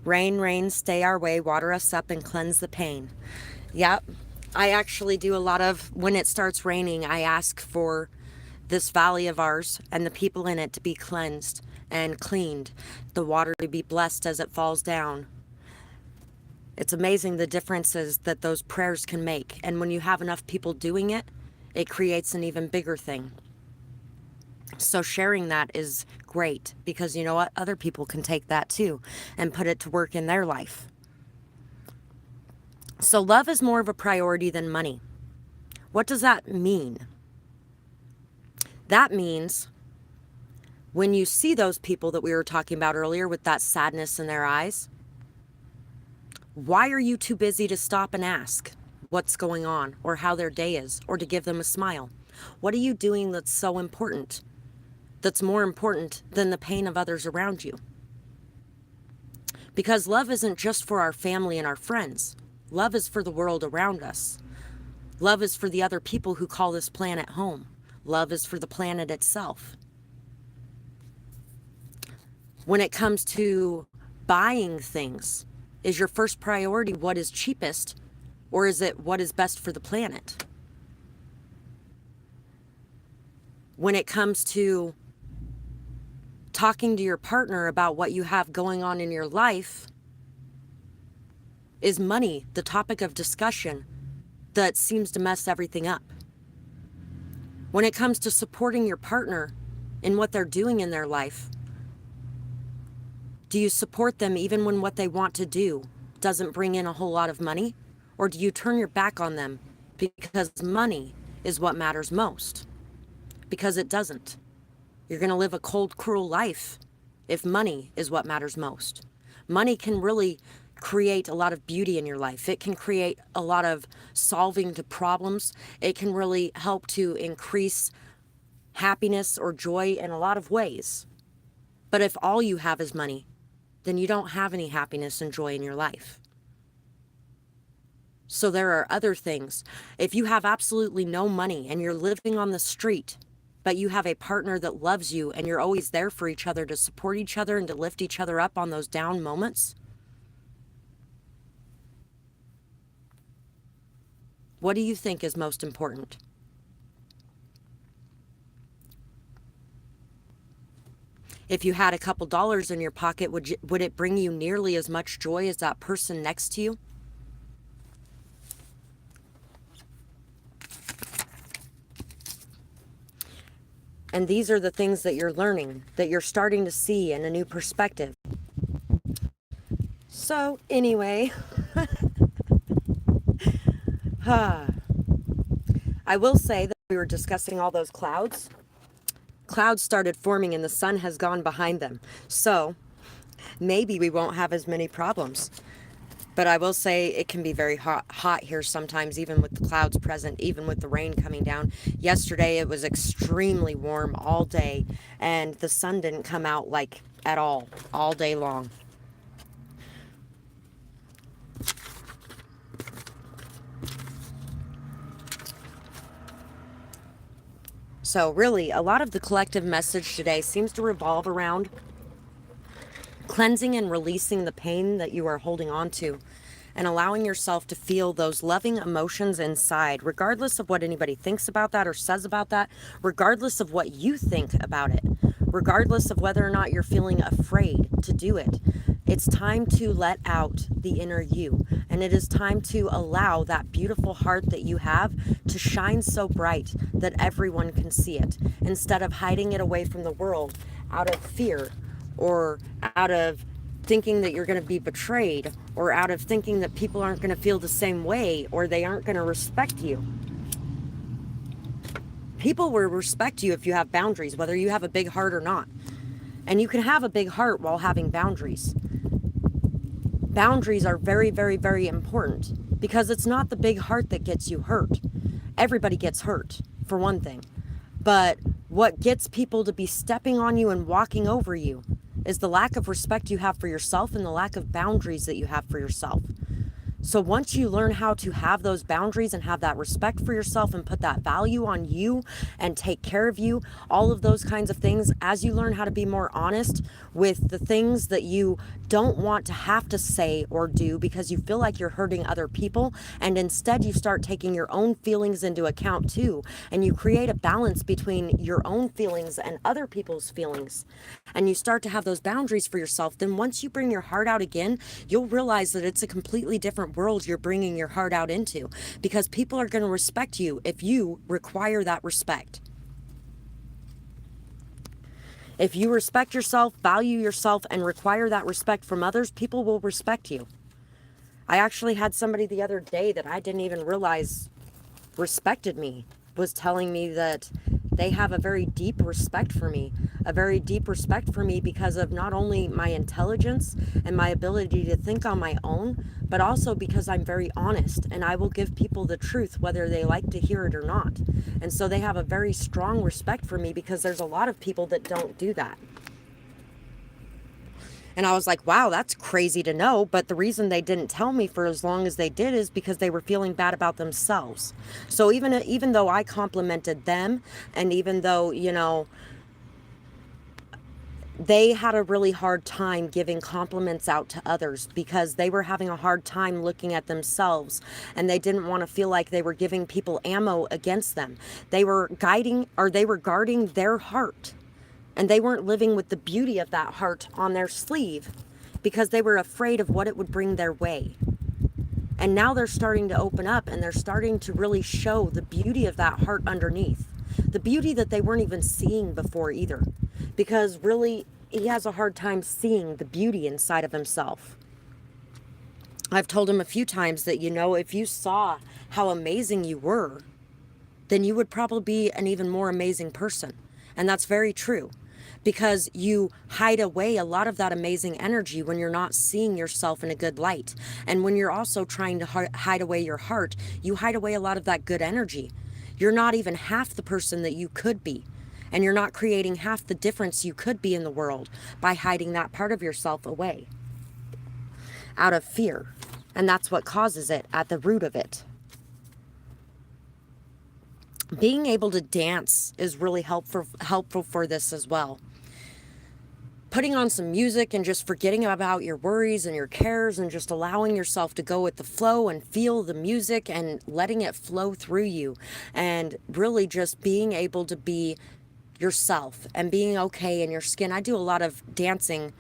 Rain, rain, stay our way, water us up and cleanse the pain. Yep. I actually do a lot of, when it starts raining, I ask for this valley of ours and the people in it to be cleansed and cleaned, the water to be blessed as it falls down. It's amazing the differences that those prayers can make. And when you have enough people doing it, it creates an even bigger thing. So sharing that is great because you know what? Other people can take that too and put it to work in their life. So love is more of a priority than money. What does that mean? That means when you see those people that we were talking about earlier with that sadness in their eyes, why are you too busy to stop and ask what's going on or how their day is or to give them a smile? What are you doing that's so important, that's more important than the pain of others around you? Because love isn't just for our family and our friends. Love is for the world around us. Love is for the other people who call this planet home. Love is for the planet itself. When it comes to buying things, is your first priority what is cheapest, or is it what is best for the planet? When it comes to talking to your partner about what you have going on in your life, is money the topic of discussion that seems to mess everything up? When it comes to supporting your partner in what they're doing in their life, do you support them even when what they want to do doesn't bring in a whole lot of money? Or do you turn your back on them because money is what matters most? Because it doesn't. You're going to live a cold, cruel life if money is what matters most. Money can really create a lot of beauty in your life. It can create a lot of solving to problems. It can really help to increase happiness or joy in a lot of ways. But if all you have is money, then you don't have any happiness and joy in your life. So there are other things. If you have absolutely no money and you're living on the street, but you have a partner that loves you and you're always there for each other to support each other and to lift each other up on those down moments, what do you think is most important? If you had a couple dollars in your pocket, would it bring you nearly as much joy as that person next to you? And these are the things that you're learning, that you're starting to see in a new perspective. So anyway, I will say that we were discussing all those clouds. Clouds started forming and the sun has gone behind them. So maybe we won't have as many problems. But I will say it can be very hot here sometimes, even with the clouds present, even with the rain coming down. Yesterday it was extremely warm all day and the sun didn't come out like at all day long. So really, a lot of the collective message today seems to revolve around cleansing and releasing the pain that you are holding on to and allowing yourself to feel those loving emotions inside, regardless of what anybody thinks about that or says about that, regardless of what you think about it, regardless of whether or not you're feeling afraid to do it. It's time to let out the inner you, and it is time to allow that beautiful heart that you have to shine so bright that everyone can see it, instead of hiding it away from the world out of fear or out of thinking that you're going to be betrayed or out of thinking that people aren't going to feel the same way or they aren't going to respect you. People will respect you if you have boundaries, whether you have a big heart or not. And you can have a big heart while having boundaries. Boundaries are very, very, very important because it's not the big heart that gets you hurt. everybody gets hurt, for one thing. But what gets people to be stepping on you and walking over you is the lack of respect you have for yourself and the lack of boundaries that you have for yourself. So once you learn how to have those boundaries and have that respect for yourself and put that value on you and take care of you, all of those kinds of things, as you learn how to be more honest with the things that you don't want to have to say or do because you feel like you're hurting other people, and instead you start taking your own feelings into account too, and you create a balance between your own feelings and other people's feelings, and you start to have those boundaries for yourself, then once you bring your heart out again, you'll realize that it's a completely different world you're bringing your heart out into, because people are going to respect you if you require that respect. If you respect yourself, value yourself, and require that respect from others, people will respect you. I actually had somebody the other day that I didn't even realize respected me, was telling me that they have a very deep respect for me, because of not only my intelligence and my ability to think on my own, but also because I'm very honest and I will give people the truth whether they like to hear it or not. And so they have a very strong respect for me, because there's a lot of people that don't do that. And I was like, wow, that's crazy to know. But the reason they didn't tell me for as long as they did is because they were feeling bad about themselves. So even though I complimented them, and even though, they had a really hard time giving compliments out to others because they were having a hard time looking at themselves, and they didn't want to feel like they were giving people ammo against them. They were guarding their heart. And they weren't living with the beauty of that heart on their sleeve because they were afraid of what it would bring their way. And now they're starting to open up, and they're starting to really show the beauty of that heart underneath. The beauty that they weren't even seeing before either. Because really, he has a hard time seeing the beauty inside of himself. I've told him a few times that, if you saw how amazing you were, then you would probably be an even more amazing person. And that's very true. Because you hide away a lot of that amazing energy when you're not seeing yourself in a good light. And when you're also trying to hide away your heart, you hide away a lot of that good energy. You're not even half the person that you could be. And you're not creating half the difference you could be in the world by hiding that part of yourself away out of fear. And that's what causes it at the root of it. Being able to dance is really helpful for this as well. Putting on some music and just forgetting about your worries and your cares and just allowing yourself to go with the flow and feel the music and letting it flow through you, and really just being able to be yourself and being okay in your skin. I do a lot of dancing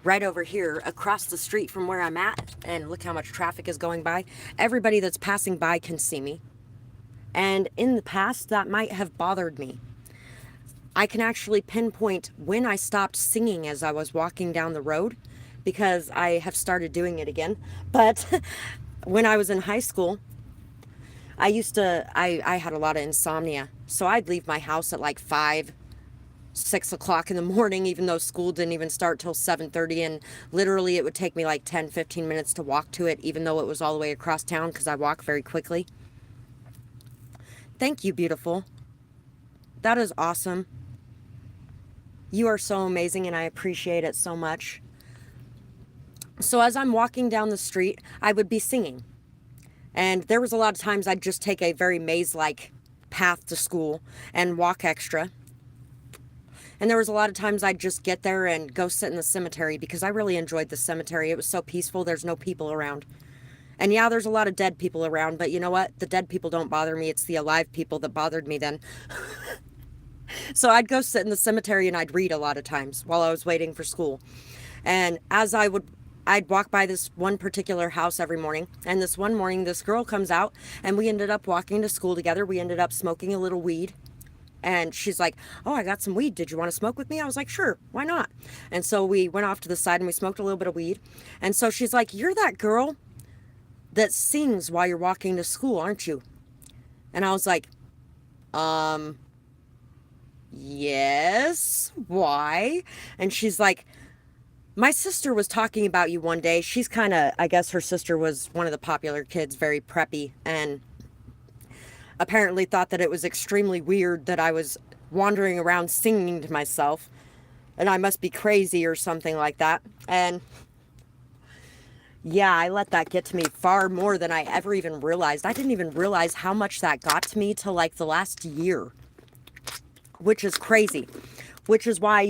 right over here across the street from where I'm at, and look how much traffic is going by. Everybody that's passing by can see me. And in the past, that might have bothered me. I can actually pinpoint when I stopped singing as I was walking down the road, because I have started doing it again. But when I was in high school, I had a lot of insomnia. So I'd leave my house at like 5, 6 o'clock in the morning, even though school didn't even start till 7:30. And literally it would take me like 10, 15 minutes to walk to it, even though it was all the way across town, because I walk very quickly. Thank you, beautiful. That is awesome. You are so amazing, and I appreciate it so much. So as I'm walking down the street, I would be singing. And there was a lot of times I'd just take a very maze-like path to school and walk extra. And there was a lot of times I'd just get there and go sit in the cemetery, because I really enjoyed the cemetery. It was so peaceful. There's no people around. And yeah, there's a lot of dead people around, but you know what? The dead people don't bother me. It's the alive people that bothered me then. So I'd go sit in the cemetery and I'd read a lot of times while I was waiting for school. And I'd walk by this one particular house every morning. And this one morning, this girl comes out, and we ended up walking to school together. We ended up smoking a little weed. And she's like, oh, I got some weed. Did you want to smoke with me? I was like, sure, why not? And so we went off to the side and we smoked a little bit of weed. And so she's like, you're that girl that sings while you're walking to school, aren't you? And I was like, yes, why? And she's like, my sister was talking about you one day. She's kind of, I guess her sister was one of the popular kids, very preppy. And apparently thought that it was extremely weird that I was wandering around singing to myself and I must be crazy or something like that. And yeah, I let that get to me far more than I ever even realized. I didn't even realize how much that got to me till like the last year, which is crazy. Which is why,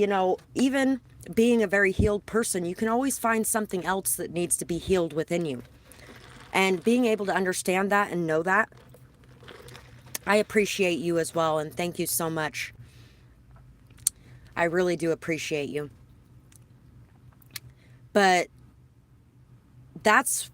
even being a very healed person, you can always find something else that needs to be healed within you. And being able to understand that and know that, I appreciate you as well. And thank you so much. I really do appreciate you. But that's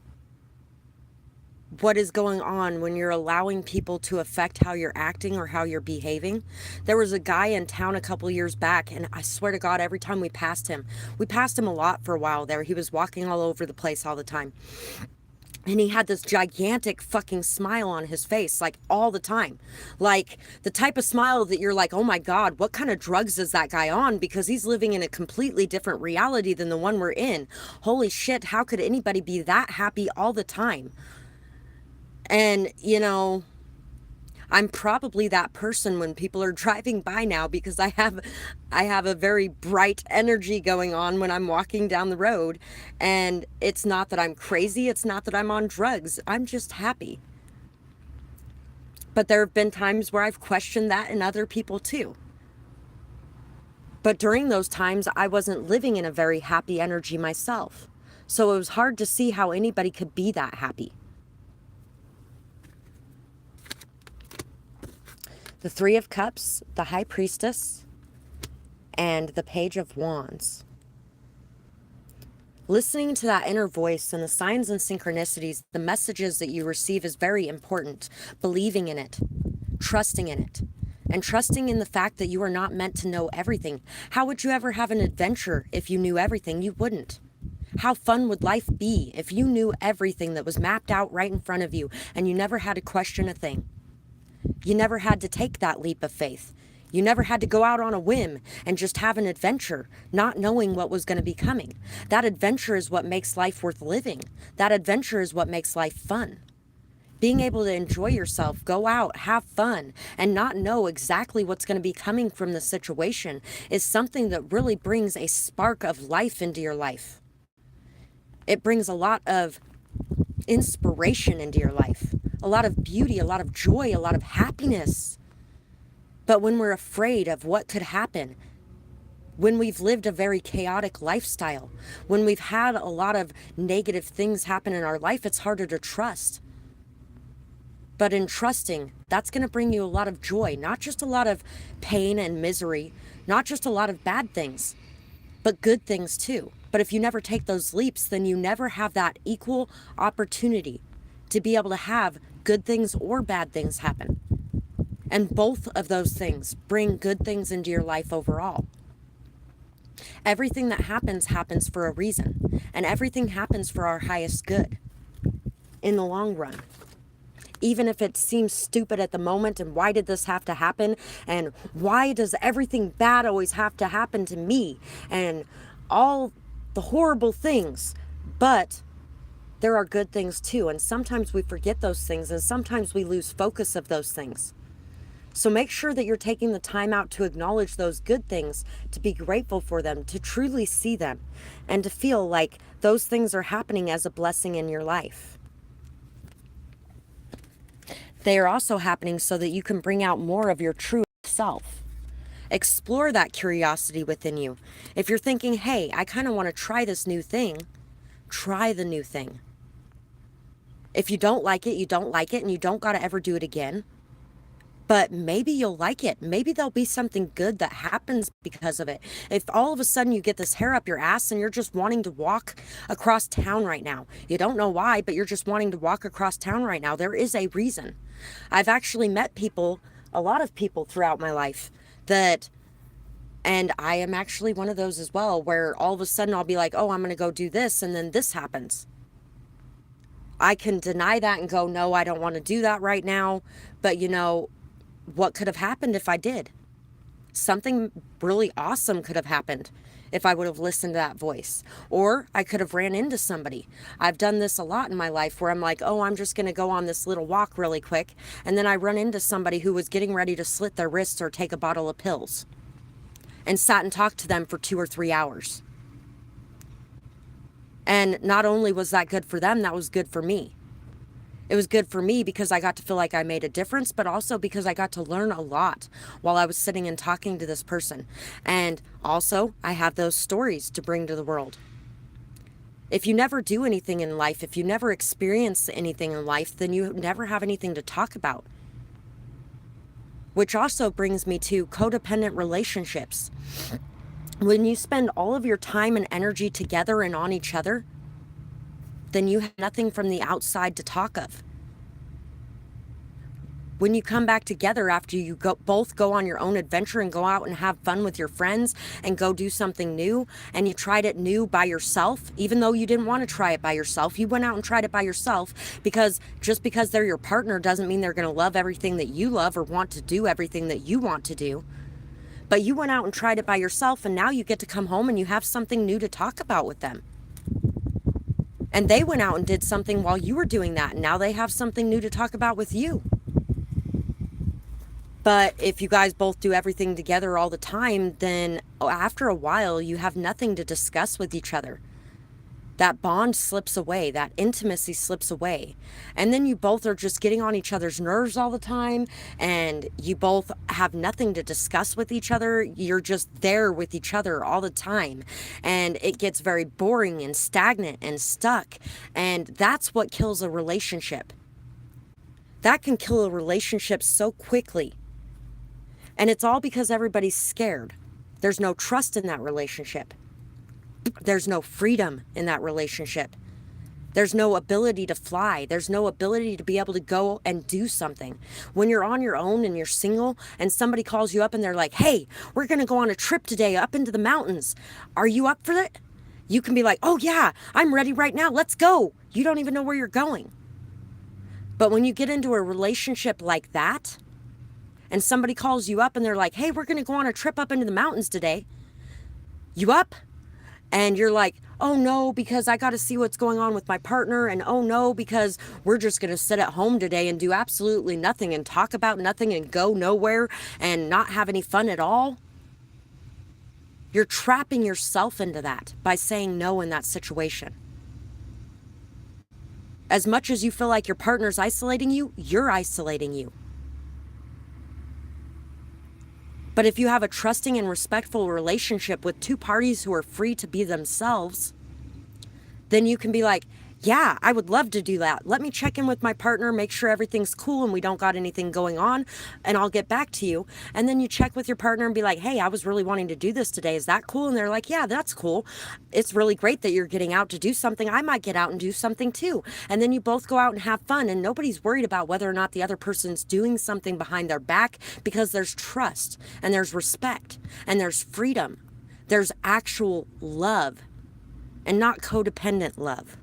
what is going on when you're allowing people to affect how you're acting or how you're behaving. There was a guy in town a couple years back, and I swear to God, every time we passed him a lot for a while there. He was walking all over the place all the time. And he had this gigantic fucking smile on his face, like all the time. Like the type of smile that you're like, oh my God, what kind of drugs is that guy on? Because he's living in a completely different reality than the one we're in. Holy shit, how could anybody be that happy all the time? And, I'm probably that person when people are driving by now because I have a very bright energy going on when I'm walking down the road. And it's not that I'm crazy. It's not that I'm on drugs. I'm just happy. But there have been times where I've questioned that in other people too. But during those times, I wasn't living in a very happy energy myself. So it was hard to see how anybody could be that happy. The Three of Cups, the High Priestess, and the Page of Wands. Listening to that inner voice and the signs and synchronicities, the messages that you receive is very important. Believing in it, trusting in it, and trusting in the fact that you are not meant to know everything. How would you ever have an adventure if you knew everything? You wouldn't. How fun would life be if you knew everything that was mapped out right in front of you and you never had to question a thing? You never had to take that leap of faith. You never had to go out on a whim and just have an adventure, not knowing what was going to be coming. That adventure is what makes life worth living. That adventure is what makes life fun. Being able to enjoy yourself, go out, have fun, and not know exactly what's going to be coming from the situation is something that really brings a spark of life into your life. It brings a lot of inspiration into your life, a lot of beauty, a lot of joy, a lot of happiness. But when we're afraid of what could happen, when we've lived a very chaotic lifestyle, when we've had a lot of negative things happen in our life, it's harder to trust. But in trusting, that's going to bring you a lot of joy, not just a lot of pain and misery, not just a lot of bad things, but good things too. But if you never take those leaps, then you never have that equal opportunity to be able to have good things or bad things happen. And both of those things bring good things into your life overall. Everything that happens for a reason, and everything happens for our highest good in the long run. Even if it seems stupid at the moment, and why did this have to happen? And why does everything bad always have to happen to me? And all the horrible things. But there are good things too. And sometimes we forget those things, and sometimes we lose focus of those things. So make sure that you're taking the time out to acknowledge those good things, to be grateful for them, to truly see them, and to feel like those things are happening as a blessing in your life. They are also happening so that you can bring out more of your true self. Explore that curiosity within you. If you're thinking, hey, I kind of want to try this new thing, try the new thing. If you don't like it, you don't like it, and you don't got to ever do it again. But maybe you'll like it. Maybe there'll be something good that happens because of it. If all of a sudden you get this hair up your ass and you're just wanting to walk across town right now, you don't know why, but you're just wanting to walk across town right now, there is a reason. I've actually met people, a lot of people throughout my life and I am actually one of those as well, where all of a sudden I'll be like, oh, I'm going to go do this, and then this happens. I can deny that and go, no, I don't want to do that right now. But what could have happened if I did? Something really awesome could have happened if I would have listened to that voice. Or I could have ran into somebody. I've done this a lot in my life where I'm like, oh, I'm just going to go on this little walk really quick. And then I run into somebody who was getting ready to slit their wrists or take a bottle of pills, and sat and talked to them for 2 or 3 hours. And not only was that good for them, that was good for me. It was good for me because I got to feel like I made a difference, but also because I got to learn a lot while I was sitting and talking to this person. And also, I have those stories to bring to the world. If you never do anything in life, if you never experience anything in life, then you never have anything to talk about. Which also brings me to codependent relationships. When you spend all of your time and energy together and on each other, then you have nothing from the outside to talk of. When you come back together after you both go on your own adventure and go out and have fun with your friends and go do something new, and you tried it new by yourself, even though you didn't want to try it by yourself, you went out and tried it by yourself, because just because they're your partner doesn't mean they're going to love everything that you love or want to do everything that you want to do. But you went out and tried it by yourself, and now you get to come home and you have something new to talk about with them. And they went out and did something while you were doing that, and now they have something new to talk about with you. But if you guys both do everything together all the time, then after a while, you have nothing to discuss with each other. That bond slips away, that intimacy slips away. And then you both are just getting on each other's nerves all the time, and you both have nothing to discuss with each other. You're just there with each other all the time. And it gets very boring and stagnant and stuck. And that's what kills a relationship. That can kill a relationship so quickly. And it's all because everybody's scared. There's no trust in that relationship. There's no freedom in that relationship. There's no ability to fly. There's no ability to be able to go and do something. When you're on your own and you're single and somebody calls you up and they're like, hey, we're going to go on a trip today up into the mountains. Are you up for it? You can be like, oh yeah, I'm ready right now. Let's go. You don't even know where you're going. But when you get into a relationship like that, and somebody calls you up and they're like, hey, we're going to go on a trip up into the mountains today. You up? And you're like, oh no, because I got to see what's going on with my partner. And oh no, because we're just going to sit at home today and do absolutely nothing and talk about nothing and go nowhere and not have any fun at all. You're trapping yourself into that by saying no in that situation. As much as you feel like your partner's isolating you, you're isolating you. But if you have a trusting and respectful relationship with two parties who are free to be themselves, then you can be like, yeah, I would love to do that. Let me check in with my partner, make sure everything's cool and we don't got anything going on, and I'll get back to you. And then you check with your partner and be like, hey, I was really wanting to do this today. Is that cool? And they're like, yeah, that's cool. It's really great that you're getting out to do something. I might get out and do something too. And then you both go out and have fun, and nobody's worried about whether or not the other person's doing something behind their back, because there's trust and there's respect and there's freedom. There's actual love and not codependent love.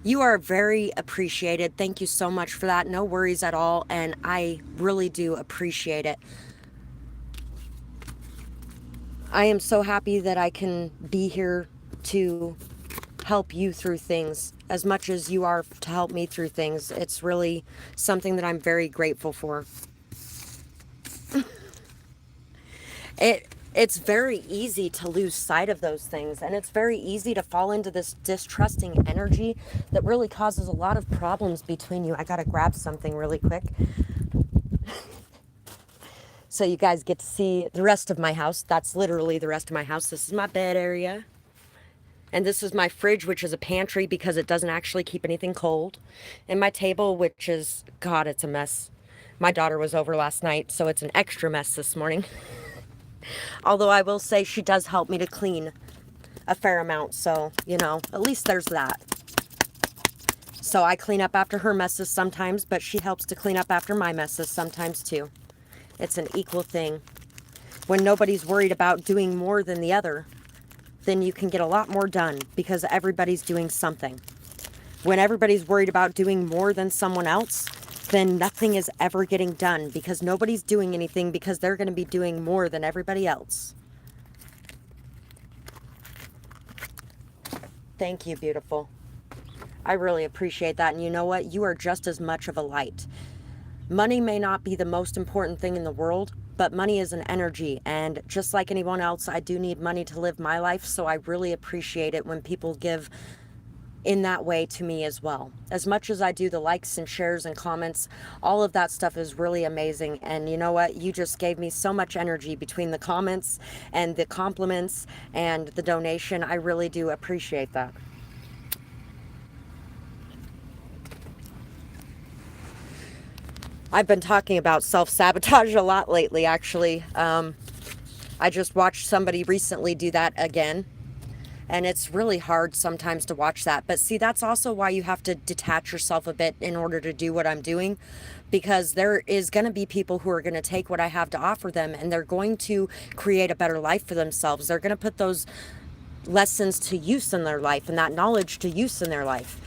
You are very appreciated. Thank you so much for that. No worries at all. And I really do appreciate it. I am so happy that I can be here to help you through things as much as you are to help me through things. It's really something that I'm very grateful for. It's very easy to lose sight of those things, and it's very easy to fall into this distrusting energy that really causes a lot of problems between you. I gotta grab something really quick so you guys get to see the rest of my house. That's literally the rest of my house. This is my bed area, and this is my fridge, which is a pantry because it doesn't actually keep anything cold, and my table, which is, God, it's a mess. My daughter was over last night, so it's an extra mess this morning. Although I will say she does help me to clean a fair amount. So, you know, at least there's that. So I clean up after her messes sometimes, but she helps to clean up after my messes sometimes too. It's an equal thing. When nobody's worried about doing more than the other, then you can get a lot more done because everybody's doing something. When everybody's worried about doing more than someone else, then nothing is ever getting done, because nobody's doing anything, because they're going to be doing more than everybody else. Thank you, beautiful. I really appreciate that. And you know what? You are just as much of a light. Money may not be the most important thing in the world, but money is an energy. And just like anyone else, I do need money to live my life. So I really appreciate it when people give in that way to me as well. As much as I do the likes and shares and comments, all of that stuff is really amazing. And you know what? You just gave me so much energy between the comments and the compliments and the donation. I really do appreciate that. I've been talking about self-sabotage a lot lately, actually. I just watched somebody recently do that again. And it's really hard sometimes to watch that. But see, that's also why you have to detach yourself a bit in order to do what I'm doing. Because there is going to be people who are going to take what I have to offer them, and they're going to create a better life for themselves. They're going to put those lessons to use in their life and that knowledge to use in their life.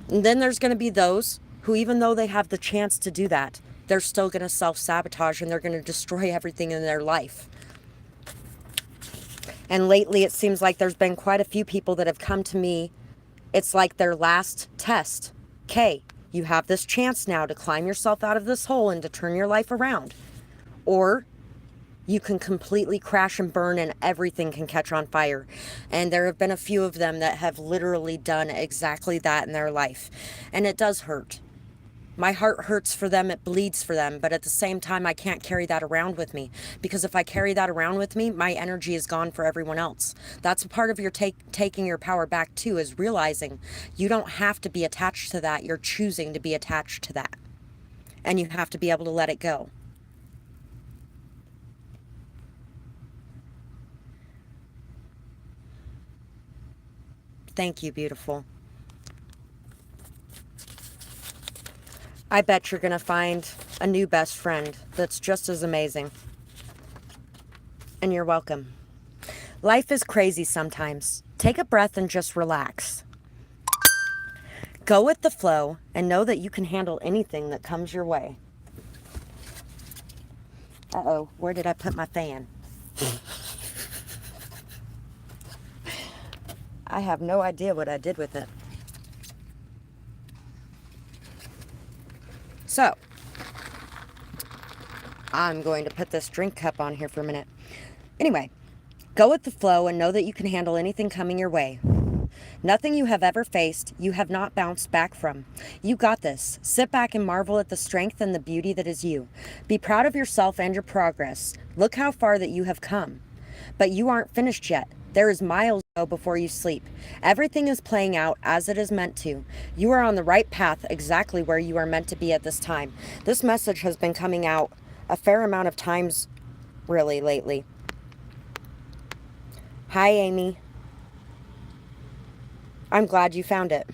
And then there's going to be those who, even though they have the chance to do that, they're still going to self-sabotage, and they're going to destroy everything in their life. And lately, it seems like there's been quite a few people that have come to me. It's like their last test. Okay, you have this chance now to climb yourself out of this hole and to turn your life around. Or you can completely crash and burn and everything can catch on fire. And there have been a few of them that have literally done exactly that in their life. And it does hurt. My heart hurts for them, it bleeds for them, but at the same time, I can't carry that around with me, because if I carry that around with me, my energy is gone for everyone else. That's a part of your taking your power back too, is realizing you don't have to be attached to that. You're choosing to be attached to that, and you have to be able to let it go. Thank you, beautiful. I bet you're going to find a new best friend that's just as amazing. And you're welcome. Life is crazy sometimes. Take a breath and just relax. Go with the flow and know that you can handle anything that comes your way. Uh-oh, where did I put my fan? I have no idea what I did with it. So, I'm going to put this drink cup on here for a minute. Anyway, go with the flow and know that you can handle anything coming your way. Nothing you have ever faced, you have not bounced back from. You got this. Sit back and marvel at the strength and the beauty that is you. Be proud of yourself and your progress. Look how far that you have come. But you aren't finished yet. There is miles to go before you sleep. Everything is playing out as it is meant to. You are on the right path, exactly where you are meant to be at this time. This message has been coming out a fair amount of times, really, lately. Hi, Amy. I'm glad you found it.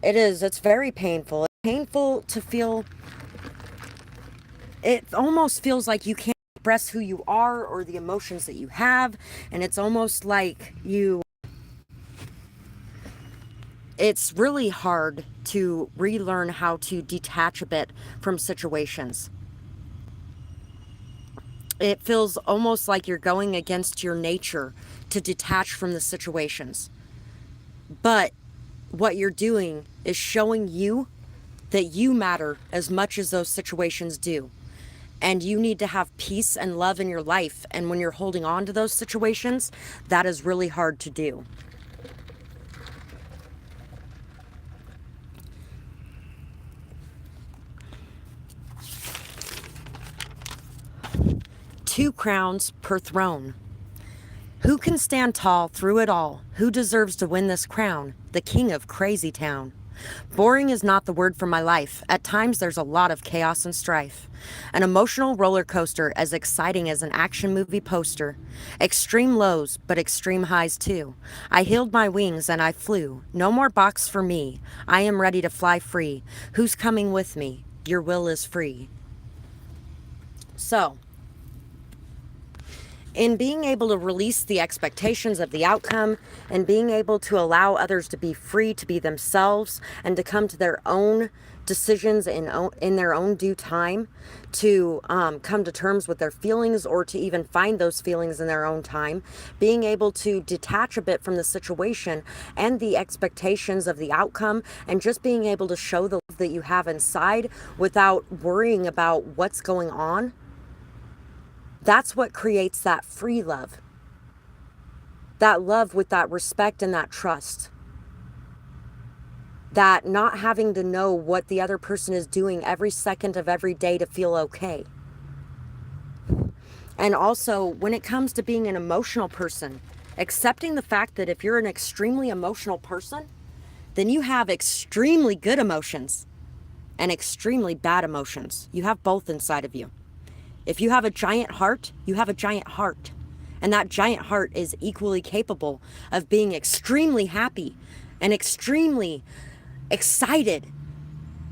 It is. It's very painful. It's painful to feel. It almost feels like you can't express who you are or the emotions that you have. And it's almost like it's really hard to relearn how to detach a bit from situations. It feels almost like you're going against your nature to detach from the situations. But what you're doing is showing you that you matter as much as those situations do. And you need to have peace and love in your life. And when you're holding on to those situations, that is really hard to do. Two crowns per throne. Who can stand tall through it all? Who deserves to win this crown? The king of Crazy Town. Boring is not the word for my life. At times there's a lot of chaos and strife. An emotional roller coaster as exciting as an action movie poster. Extreme lows, but extreme highs too. I healed my wings and I flew. No more box for me. I am ready to fly free. Who's coming with me? Your will is free. So, in being able to release the expectations of the outcome and being able to allow others to be free to be themselves and to come to their own decisions in their own due time, to come to terms with their feelings or to even find those feelings in their own time, being able to detach a bit from the situation and the expectations of the outcome, and just being able to show the love that you have inside without worrying about what's going on. That's what creates that free love. That love with that respect and that trust. That not having to know what the other person is doing every second of every day to feel okay. And also, when it comes to being an emotional person, accepting the fact that if you're an extremely emotional person, then you have extremely good emotions and extremely bad emotions. You have both inside of you. If you have a giant heart, you have a giant heart. And that giant heart is equally capable of being extremely happy and extremely excited,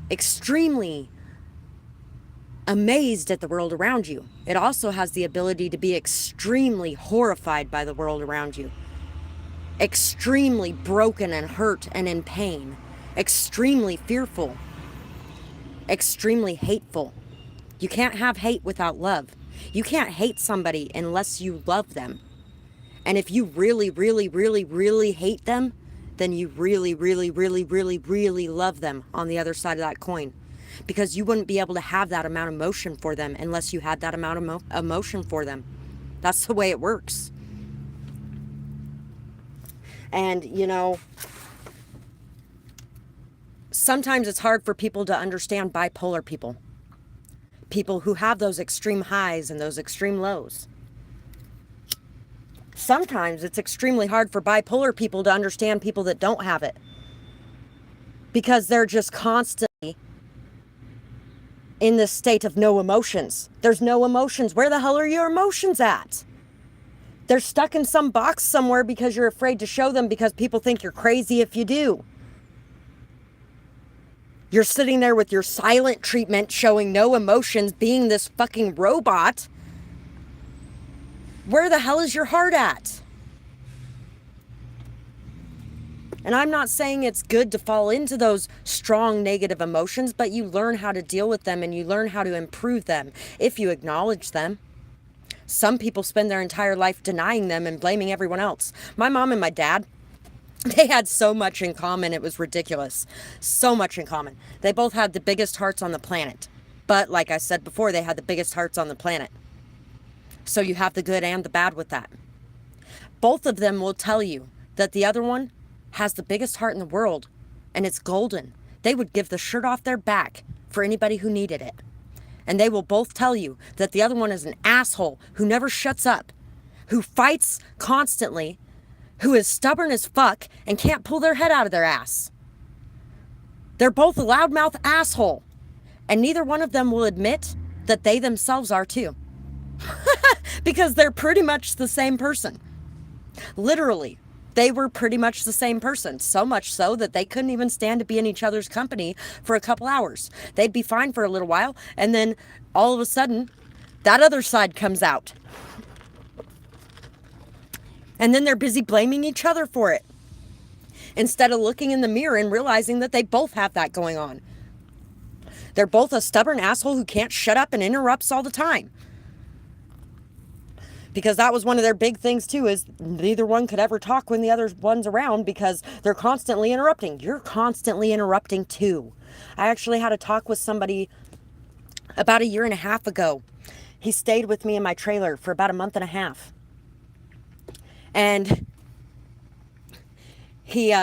extremely amazed at the world around you. It also has the ability to be extremely horrified by the world around you, extremely broken and hurt and in pain, extremely fearful, extremely hateful. You can't have hate without love. You can't hate somebody unless you love them. And if you really, really, really, really hate them, then you really, really, really, really, really love them on the other side of that coin. Because you wouldn't be able to have that amount of emotion for them unless you had that amount of emotion for them. That's the way it works. And, you know, sometimes it's hard for people to understand bipolar people. People who have those extreme highs and those extreme lows. Sometimes it's extremely hard for bipolar people to understand people that don't have it. Because they're just constantly in this state of no emotions. There's no emotions. Where the hell are your emotions at? They're stuck in some box somewhere because you're afraid to show them because people think you're crazy if you do. You're sitting there with your silent treatment showing no emotions, being this fucking robot. Where the hell is your heart at? And I'm not saying it's good to fall into those strong negative emotions, but you learn how to deal with them and you learn how to improve them if you acknowledge them. Some people spend their entire life denying them and blaming everyone else. My mom and my dad, they had so much in common, it was ridiculous. So much in common. They both had the biggest hearts on the planet. But like I said before, they had the biggest hearts on the planet. So you have the good and the bad with that. Both of them will tell you that the other one has the biggest heart in the world, and it's golden. They would give the shirt off their back for anybody who needed it. And they will both tell you that the other one is an asshole who never shuts up, who fights constantly, who is stubborn as fuck and can't pull their head out of their ass. They're both a loudmouth asshole, and neither one of them will admit that they themselves are too. Because they're pretty much the same person. Literally, they were pretty much the same person. So much so that they couldn't even stand to be in each other's company for a couple hours. They'd be fine for a little while, and then all of a sudden, that other side comes out. And then they're busy blaming each other for it, instead of looking in the mirror and realizing that they both have that going on. They're both a stubborn asshole who can't shut up and interrupts all the time. Because that was one of their big things too, is neither one could ever talk when the other one's around because they're constantly interrupting. You're constantly interrupting too. I actually had a talk with somebody about 1.5 years ago. He stayed with me in my trailer for about 1.5 months. And he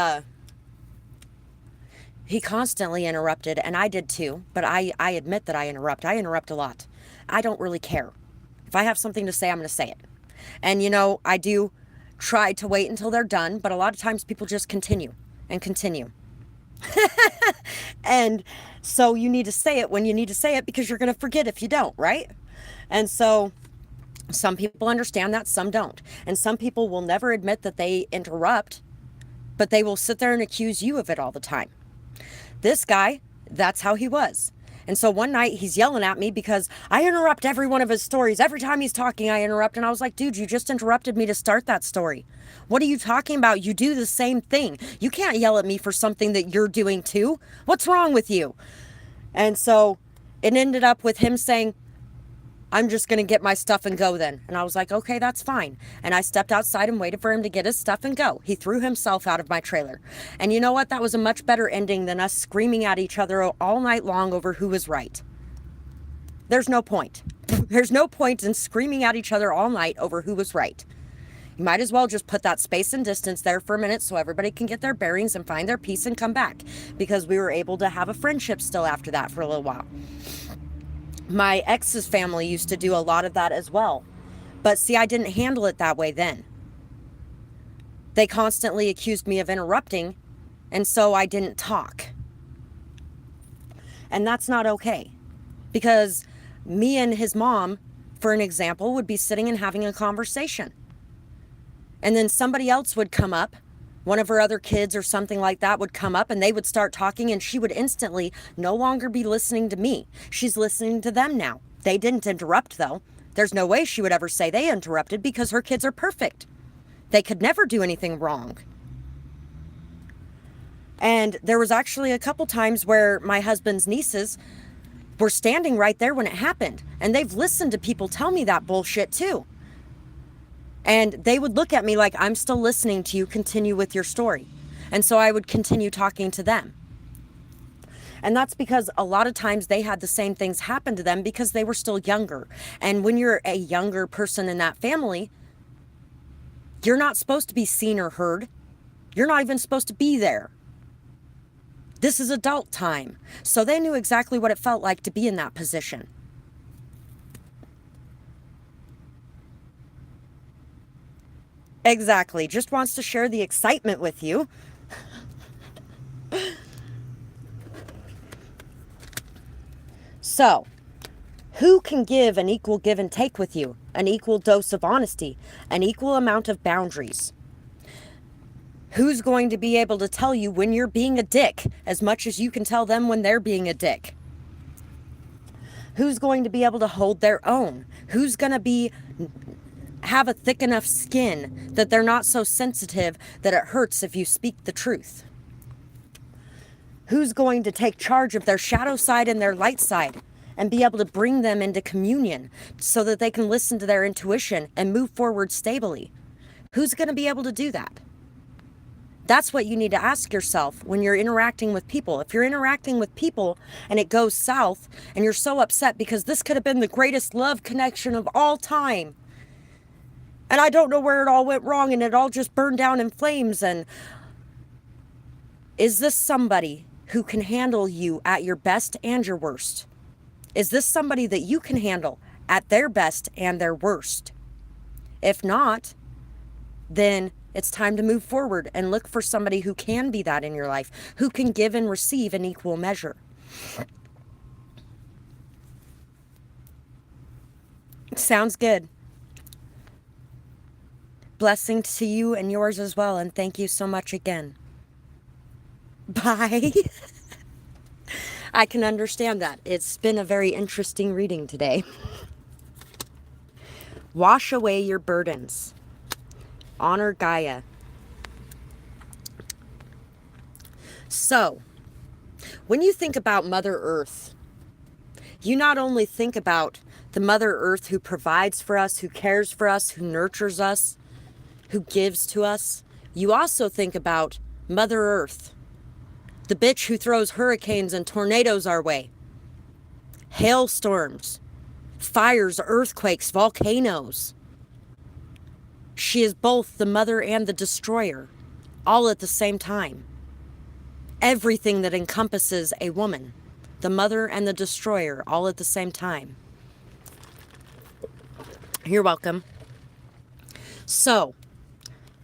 constantly interrupted, and I did too, but I admit that I interrupt. I interrupt a lot. I don't really care. If I have something to say, I'm going to say it. And, you know, I do try to wait until they're done, but a lot of times people just continue and continue. And so you need to say it when you need to say it because you're going to forget if you don't, right? And so some people understand that, some don't. And some people will never admit that they interrupt, but they will sit there and accuse you of it all the time. This guy, that's how he was. And so one night he's yelling at me because I interrupt every one of his stories. Every time he's talking, I interrupt. And I was like, dude, you just interrupted me to start that story. What are you talking about? You do the same thing. You can't yell at me for something that you're doing too. What's wrong with you? And so it ended up with him saying, I'm just going to get my stuff and go then. And I was like, okay, that's fine. And I stepped outside and waited for him to get his stuff and go. He threw himself out of my trailer. And you know what? That was a much better ending than us screaming at each other all night long over who was right. There's no point. There's no point in screaming at each other all night over who was right. You might as well just put that space and distance there for a minute so everybody can get their bearings and find their peace and come back. Because we were able to have a friendship still after that for a little while. My ex's family used to do a lot of that as well. But see, I didn't handle it that way then. They constantly accused me of interrupting, and so I didn't talk. And that's not okay. Because me and his mom, for an example, would be sitting and having a conversation. And then somebody else would come up, one of her other kids or something like that would come up and they would start talking and she would instantly no longer be listening to me. She's listening to them now. They didn't interrupt though. There's no way she would ever say they interrupted because her kids are perfect. They could never do anything wrong. And there was actually a couple times where my husband's nieces were standing right there when it happened. And they've listened to people tell me that bullshit too. And they would look at me like, I'm still listening to you, continue with your story. And so I would continue talking to them. And that's because a lot of times they had the same things happen to them because they were still younger. And when you're a younger person in that family, you're not supposed to be seen or heard. You're not even supposed to be there. This is adult time. So they knew exactly what it felt like to be in that position. Exactly. Just wants to share the excitement with you. So, who can give an equal give and take with you? An equal dose of honesty? An equal amount of boundaries? Who's going to be able to tell you when you're being a dick as much as you can tell them when they're being a dick? Who's going to be able to hold their own? Who's going to have a thick enough skin that they're not so sensitive that it hurts if you speak the truth? Who's going to take charge of their shadow side and their light side and be able to bring them into communion so that they can listen to their intuition and move forward stably? Who's going to be able to do that? That's what you need to ask yourself when you're interacting with people. If you're interacting with people and it goes south and you're so upset because this could have been the greatest love connection of all time, and I don't know where it all went wrong and it all just burned down in flames. And is this somebody who can handle you at your best and your worst? Is this somebody that you can handle at their best and their worst? If not, then it's time to move forward and look for somebody who can be that in your life, who can give and receive in equal measure. Sounds good. Blessing to you and yours as well, and thank you so much again. Bye. I can understand that. It's been a very interesting reading today. Wash away your burdens. Honor Gaia. So, when you think about Mother Earth, you not only think about the Mother Earth who provides for us, who cares for us, who nurtures us, who gives to us, you also think about Mother Earth, the bitch who throws hurricanes and tornadoes our way, hailstorms, fires, earthquakes, volcanoes. She is both the mother and the destroyer, all at the same time. Everything that encompasses a woman, the mother and the destroyer, all at the same time. You're welcome. So,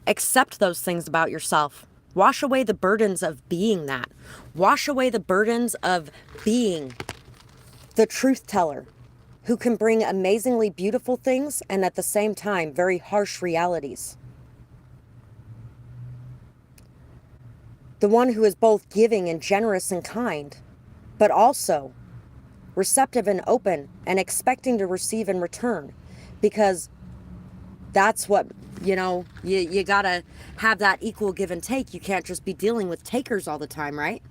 accept those things about yourself. Wash away the burdens of being that. Wash away the burdens of being the truth teller who can bring amazingly beautiful things and at the same time very harsh realities. The one who is both giving and generous and kind, but also receptive and open and expecting to receive in return, because that's what, you gotta have that equal give and take. You can't just be dealing with takers all the time, right?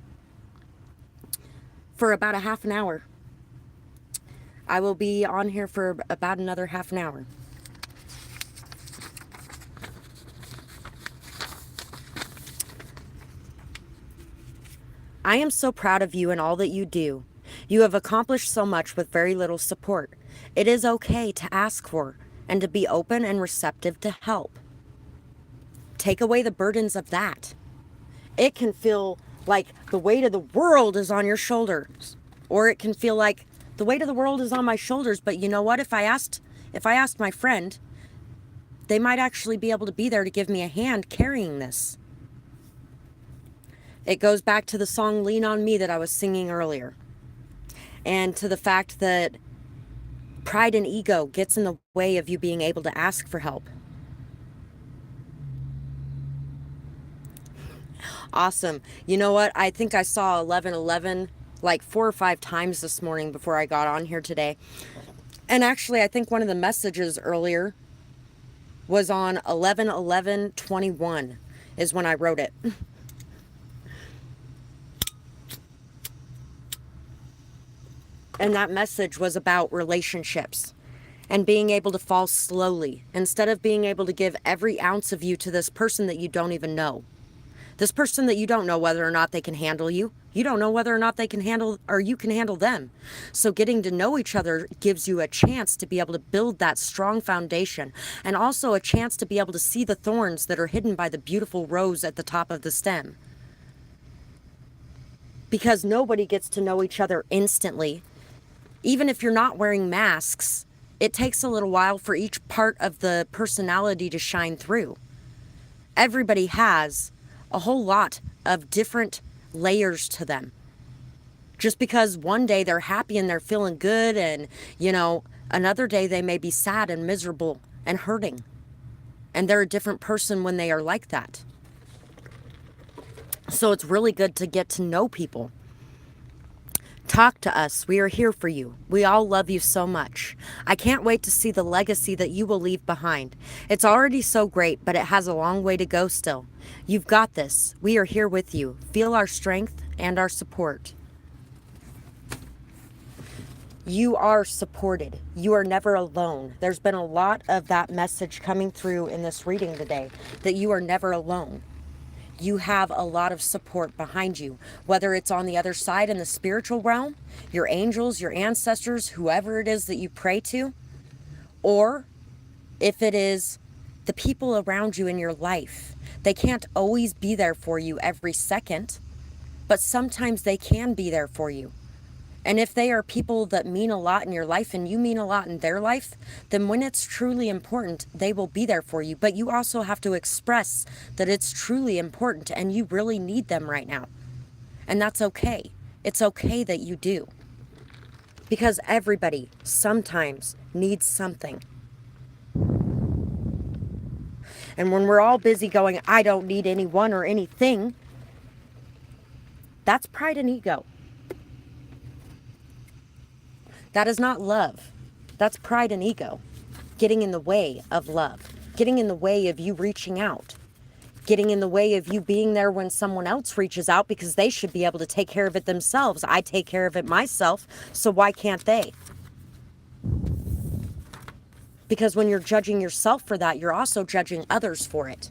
For about a half an hour. I will be on here for about another half an hour. I am so proud of you and all that you do. You have accomplished so much with very little support. It is okay to ask for and to be open and receptive to help. Take away the burdens of that. It can feel like the weight of the world is on your shoulders, or it can feel like the weight of the world is on my shoulders. But you know what? If I asked my friend, they might actually be able to be there to give me a hand carrying this. It goes back to the song Lean on Me that I was singing earlier, and to the fact that pride and ego gets in the way of you being able to ask for help. Awesome. You know what? I think I saw 1111 like 4 or 5 times this morning before I got on here today. And actually, I think one of the messages earlier was on 11/11/21 is when I wrote it. And that message was about relationships and being able to fall slowly instead of being able to give every ounce of you to this person that you don't even know. This person that you don't know whether or not they can handle you. You don't know whether or not they can handle, or you can handle them. So getting to know each other gives you a chance to be able to build that strong foundation, and also a chance to be able to see the thorns that are hidden by the beautiful rose at the top of the stem. Because nobody gets to know each other instantly. Even if you're not wearing masks, it takes a little while for each part of the personality to shine through. Everybody has a whole lot of different layers to them. Just because one day they're happy and they're feeling good, and another day they may be sad and miserable and hurting, and they're a different person when they are like that. So it's really good to get to know people. Talk to us. We are here for you. We all love you so much. I can't wait to see the legacy that you will leave behind. It's already so great, but it has a long way to go still. You've got this. We are here with you. Feel our strength and our support. You are supported. You are never alone. There's been a lot of that message coming through in this reading today, that you are never alone. You have a lot of support behind you, whether it's on the other side in the spiritual realm, your angels, your ancestors, whoever it is that you pray to, or if it is the people around you in your life. They can't always be there for you every second, but sometimes they can be there for you. And if they are people that mean a lot in your life and you mean a lot in their life, then when it's truly important, they will be there for you. But you also have to express that it's truly important and you really need them right now. And that's okay. It's okay that you do. Because everybody sometimes needs something. And when we're all busy going, I don't need anyone or anything, that's pride and ego. That is not love. That's pride and ego. Getting in the way of love. Getting in the way of you reaching out. Getting in the way of you being there when someone else reaches out, because they should be able to take care of it themselves. I take care of it myself, so why can't they? Because when you're judging yourself for that, you're also judging others for it.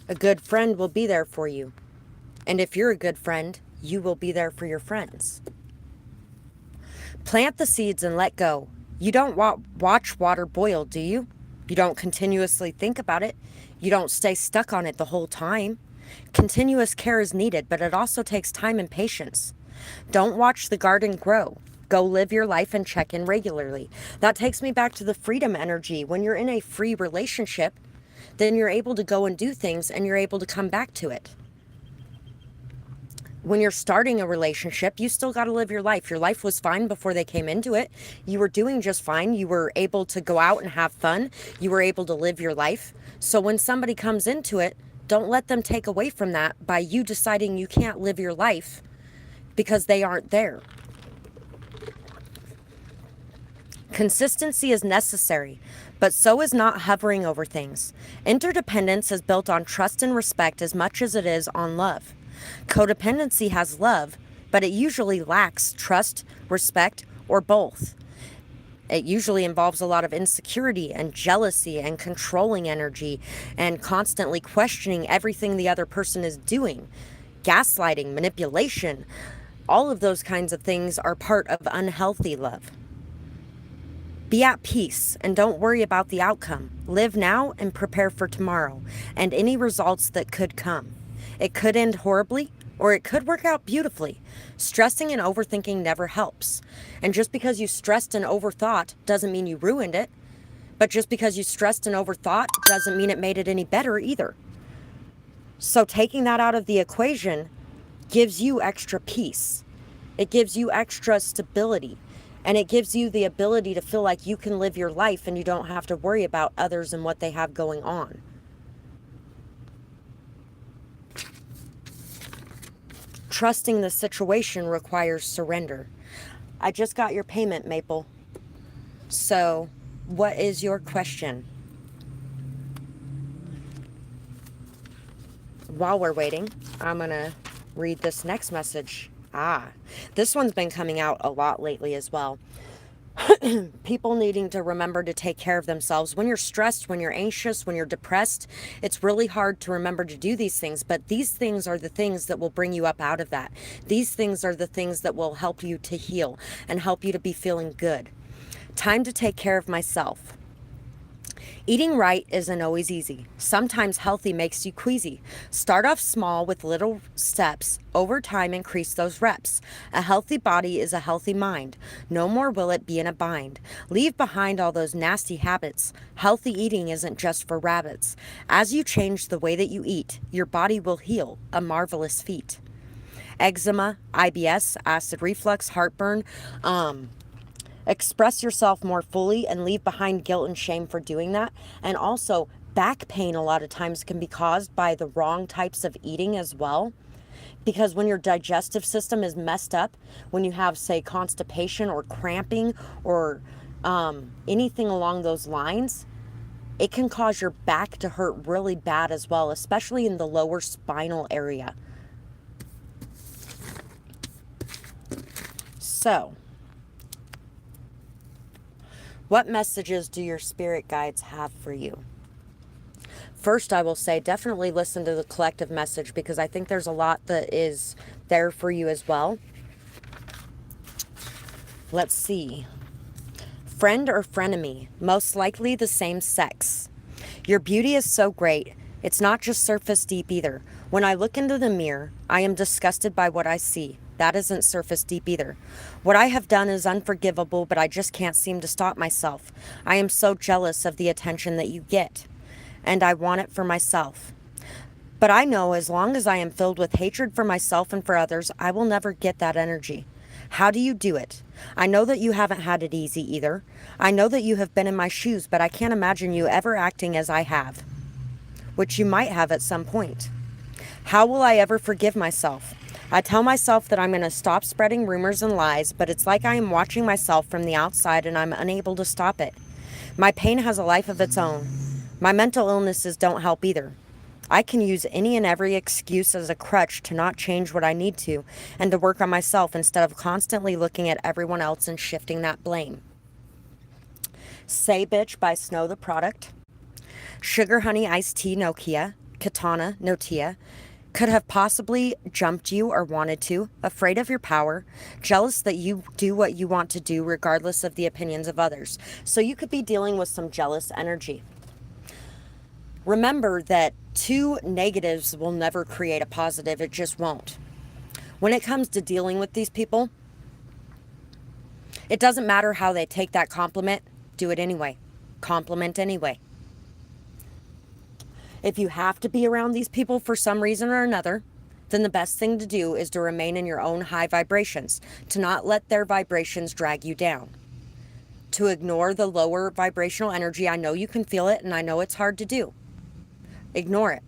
A good friend will be there for you. And if you're a good friend, you will be there for your friends. Plant the seeds and let go. You don't watch water boil, do you? You don't continuously think about it. You don't stay stuck on it the whole time. Continuous care is needed, but it also takes time and patience. Don't watch the garden grow. Go live your life and check in regularly. That takes me back to the freedom energy. When you're in a free relationship, then you're able to go and do things and you're able to come back to it. When you're starting a relationship, you still got to live your life. Your life was fine before they came into it. You were doing just fine. You were able to go out and have fun. You were able to live your life. So when somebody comes into it, don't let them take away from that by you deciding you can't live your life because they aren't there. Consistency is necessary, but so is not hovering over things. Interdependence is built on trust and respect as much as it is on love. Codependency has love, but it usually lacks trust, respect, or both. It usually involves a lot of insecurity and jealousy and controlling energy and constantly questioning everything the other person is doing. Gaslighting, manipulation, all of those kinds of things are part of unhealthy love. Be at peace and don't worry about the outcome. Live now and prepare for tomorrow and any results that could come. It could end horribly or it could work out beautifully. Stressing and overthinking never helps. And just because you stressed and overthought doesn't mean you ruined it. But just because you stressed and overthought doesn't mean it made it any better either. So taking that out of the equation gives you extra peace. It gives you extra stability. And it gives you the ability to feel like you can live your life and you don't have to worry about others and what they have going on. Trusting the situation requires surrender. I just got your payment, Maple. So, what is your question? While we're waiting, I'm going to read this next message. This one's been coming out a lot lately as well. People needing to remember to take care of themselves. When you're stressed, when you're anxious, when you're depressed, it's really hard to remember to do these things. But these things are the things that will bring you up out of that. These things are the things that will help you to heal and help you to be feeling good. Time to take care of myself. Eating right isn't always easy. Sometimes healthy makes you queasy. Start off small with little steps. Over time, increase those reps. A healthy body is a healthy mind. No more will it be in a bind. Leave behind all those nasty habits. Healthy eating isn't just for rabbits. As you change the way that you eat, your body will heal. A marvelous feat. Eczema, IBS, acid reflux, heartburn, express yourself more fully and leave behind guilt and shame for doing that. And also, back pain a lot of times can be caused by the wrong types of eating as well. Because when your digestive system is messed up, when you have, say, constipation or cramping or anything along those lines, it can cause your back to hurt really bad as well, especially in the lower spinal area. So, what messages do your spirit guides have for you? First, I will say definitely listen to the collective message because I think there's a lot that is there for you as well. Let's see. Friend or frenemy, most likely the same sex. Your beauty is so great. It's not just surface deep either. When I look into the mirror, I am disgusted by what I see. That isn't surface deep either. What I have done is unforgivable, but I just can't seem to stop myself. I am so jealous of the attention that you get, and I want it for myself. But I know as long as I am filled with hatred for myself and for others, I will never get that energy. How do you do it? I know that you haven't had it easy either. I know that you have been in my shoes, but I can't imagine you ever acting as I have, which you might have at some point. How will I ever forgive myself? I tell myself that I'm going to stop spreading rumors and lies, but it's like I am watching myself from the outside and I'm unable to stop it. My pain has a life of its own. My mental illnesses don't help either. I can use any and every excuse as a crutch to not change what I need to and to work on myself instead of constantly looking at everyone else and shifting that blame. Say Bitch by Snow the Product. Sugar Honey Iced Tea Nokia. Katana Notia. Could have possibly jumped you or wanted to, afraid of your power, jealous that you do what you want to do regardless of the opinions of others. So you could be dealing with some jealous energy. Remember that two negatives will never create a positive. It just won't. When it comes to dealing with these people, it doesn't matter how they take that compliment. Do it anyway. Compliment anyway. If you have to be around these people for some reason or another, then the best thing to do is to remain in your own high vibrations, to not let their vibrations drag you down, to ignore the lower vibrational energy. I know you can feel it, and I know it's hard to do. Ignore it.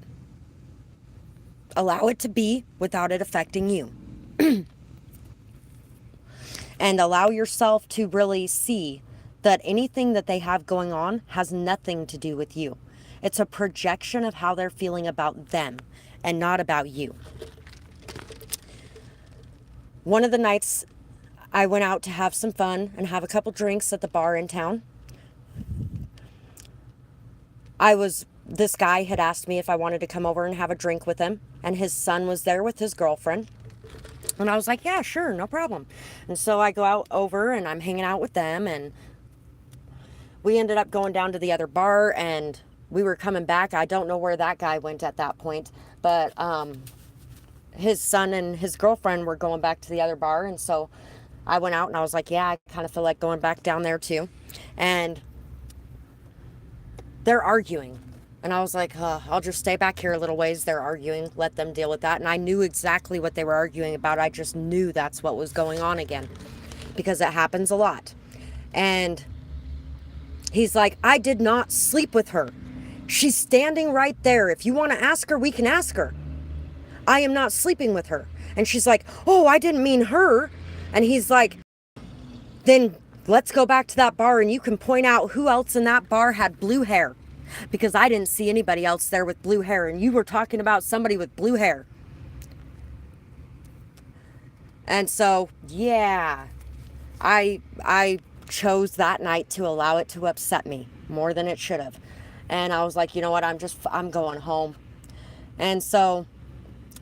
Allow it to be without it affecting you. And allow yourself to really see that anything that they have going on has nothing to do with you. It's a projection of how they're feeling about them and not about you. One of the nights I went out to have some fun and have a couple drinks at the bar in town. This guy had asked me if I wanted to come over and have a drink with him, and his son was there with his girlfriend. And I was like, yeah, sure, no problem. And so I go out over and I'm hanging out with them, and we ended up going down to the other bar, and we were coming back. I don't know where that guy went at that point, but his son and his girlfriend were going back to the other bar. And so I went out and I was like, yeah, I kind of feel like going back down there too. And they're arguing. And I was like, I'll just stay back here a little ways. They're arguing. Let them deal with that. And I knew exactly what they were arguing about. I just knew that's what was going on again, because it happens a lot. And he's like, I did not sleep with her. She's standing right there. If you want to ask her, we can ask her. I am not sleeping with her. And she's like, oh, I didn't mean her. And he's like, then let's go back to that bar and you can point out who else in that bar had blue hair. Because I didn't see anybody else there with blue hair, and you were talking about somebody with blue hair. And so, yeah, I chose that night to allow it to upset me more than it should have. And I was like, you know what, I'm going home. And so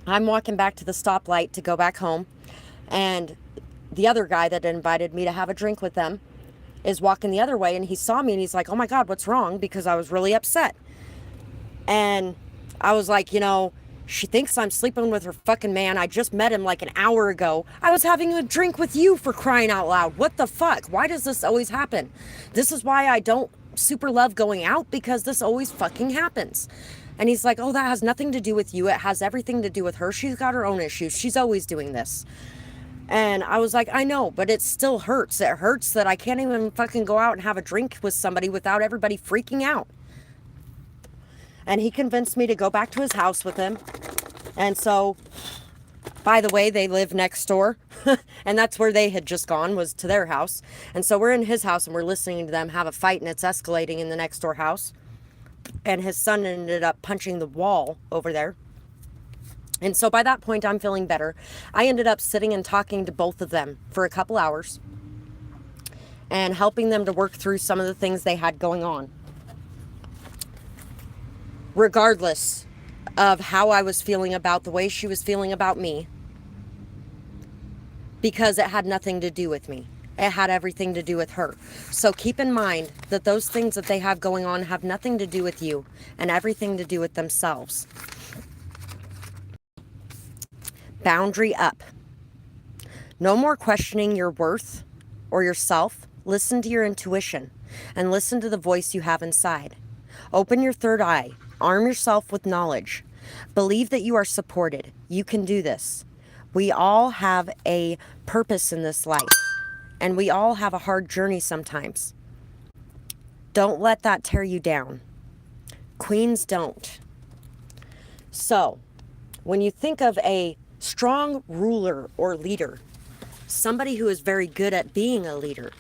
I'm walking back to the stoplight to go back home, and the other guy that invited me to have a drink with them is walking the other way, and he saw me and he's like, oh my God, what's wrong? Because I was really upset. And I was like, she thinks I'm sleeping with her fucking man. I just met him like an hour ago. I was having a drink with you, for crying out loud. What the fuck? Why does this always happen? This is why I don't super love going out, because this always fucking happens. And he's like, oh, that has nothing to do with you. It has everything to do with her. She's got her own issues. She's always doing this. And I was like, I know, but it still hurts. It hurts that I can't even fucking go out and have a drink with somebody without everybody freaking out. And he convinced me to go back to his house with him. And so, by the way, they live next door. And that's where they had just gone, was to their house. And so we're in his house and we're listening to them have a fight, and it's escalating in the next door house. And his son ended up punching the wall over there. And so by that point, I'm feeling better. I ended up sitting and talking to both of them for a couple hours and helping them to work through some of the things they had going on. Regardless of how I was feeling about the way she was feeling about me, because it had nothing to do with me. It had everything to do with her. So keep in mind that those things that they have going on have nothing to do with you and everything to do with themselves. Boundary up. No more questioning your worth or yourself. Listen to your intuition and listen to the voice you have inside. Open your third eye. Arm yourself with knowledge. Believe that you are supported. You can do this. We all have a purpose in this life, and we all have a hard journey sometimes. Don't let that tear you down. Queens don't. So, when you think of a strong ruler or leader, somebody who is very good at being a leader,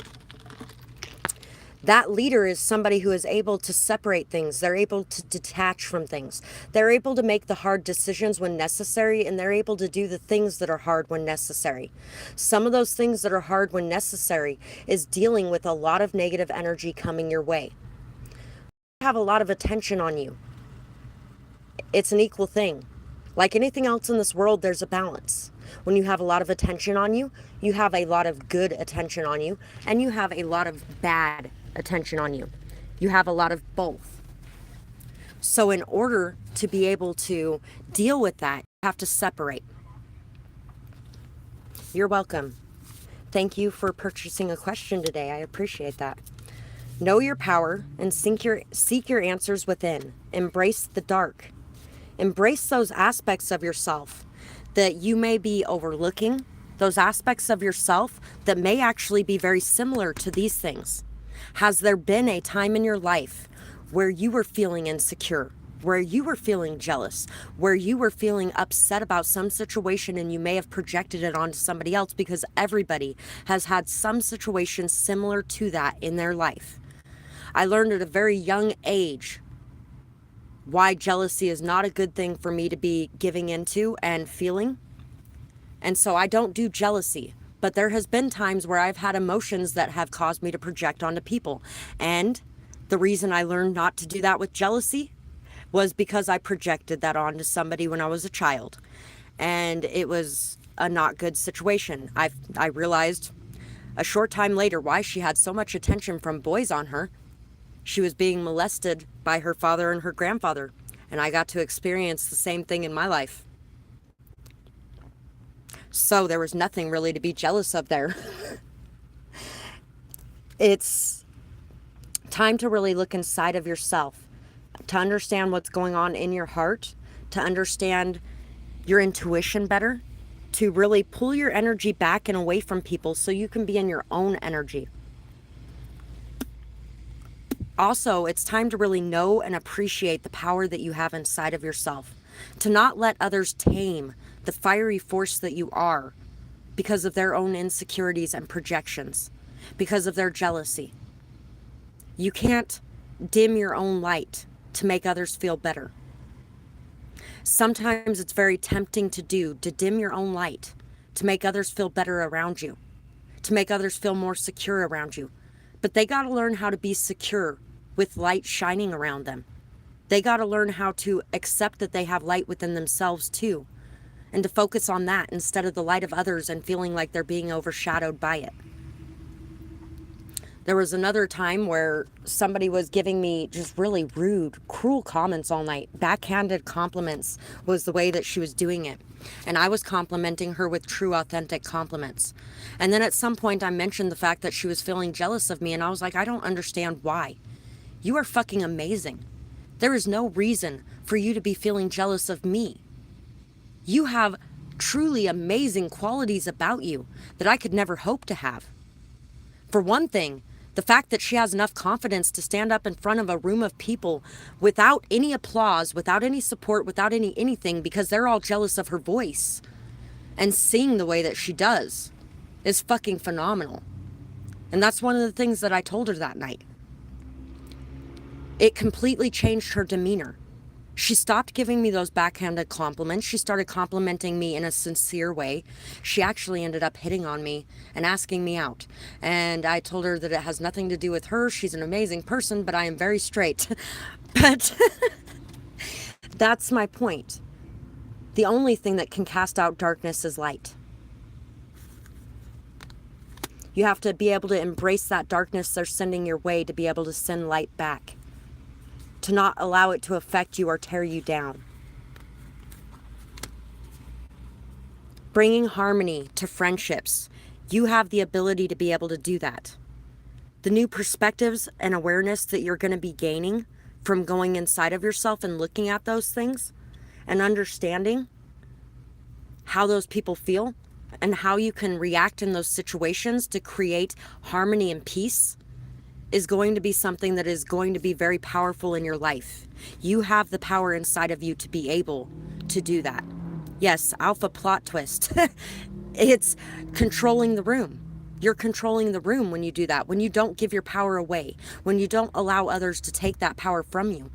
that leader is somebody who is able to separate things. They're able to detach from things. They're able to make the hard decisions when necessary, and they're able to do the things that are hard when necessary. Some of those things that are hard when necessary is dealing with a lot of negative energy coming your way. You have a lot of attention on you. It's an equal thing. Like anything else in this world, there's a balance. When you have a lot of attention on you, you have a lot of good attention on you, and you have a lot of bad attention on you. You have a lot of both. So in order to be able to deal with that, you have to separate. You're welcome. Thank you for purchasing a question today. I appreciate that. Know your power and seek your answers within. Embrace the dark. Embrace those aspects of yourself that you may be overlooking those aspects of yourself that may actually be very similar to these things. Has there been a time in your life where you were feeling insecure, where you were feeling jealous, where you were feeling upset about some situation and you may have projected it onto somebody else? Because everybody has had some situation similar to that in their life. I learned at a very young age why jealousy is not a good thing for me to be giving into and feeling. And so I don't do jealousy. But there has been times where I've had emotions that have caused me to project onto people. And the reason I learned not to do that with jealousy was because I projected that onto somebody when I was a child. And it was a not good situation. I realized a short time later why she had so much attention from boys on her. She was being molested by her father and her grandfather. And I got to experience the same thing in my life. So there was nothing really to be jealous of there. It's time to really look inside of yourself, to understand what's going on in your heart, to understand your intuition better, to really pull your energy back and away from people so you can be in your own energy. Also, it's time to really know and appreciate the power that you have inside of yourself, to not let others tame the fiery force that you are because of their own insecurities and projections, because of their jealousy. You can't dim your own light to make others feel better. Sometimes it's very tempting to dim your own light, to make others feel better around you, to make others feel more secure around you. But they got to learn how to be secure with light shining around them. They got to learn how to accept that they have light within themselves too, and to focus on that instead of the light of others and feeling like they're being overshadowed by it. There was another time where somebody was giving me just really rude, cruel comments all night. Backhanded compliments was the way that she was doing it. And I was complimenting her with true, authentic compliments. And then at some point I mentioned the fact that she was feeling jealous of me, and I was like, I don't understand why. You are fucking amazing. There is no reason for you to be feeling jealous of me. You have truly amazing qualities about you that I could never hope to have. For one thing, the fact that she has enough confidence to stand up in front of a room of people without any applause, without any support, without anything, because they're all jealous of her voice, and sing the way that she does is fucking phenomenal. And that's one of the things that I told her that night. It completely changed her demeanor. She stopped giving me those backhanded compliments. She started complimenting me in a sincere way. She actually ended up hitting on me and asking me out. And I told her that it has nothing to do with her. She's an amazing person, but I am very straight. But that's my point. The only thing that can cast out darkness is light. You have to be able to embrace that darkness they're sending your way to be able to send light back, to not allow it to affect you or tear you down. Bringing harmony to friendships. You have the ability to be able to do that. The new perspectives and awareness that you're going to be gaining from going inside of yourself and looking at those things and understanding how those people feel and how you can react in those situations to create harmony and peace is going to be something that is going to be very powerful in your life. You have the power inside of you to be able to do that. Yes, alpha plot twist. It's controlling the room. You're controlling the room when you do that. When you don't give your power away, when you don't allow others to take that power from you,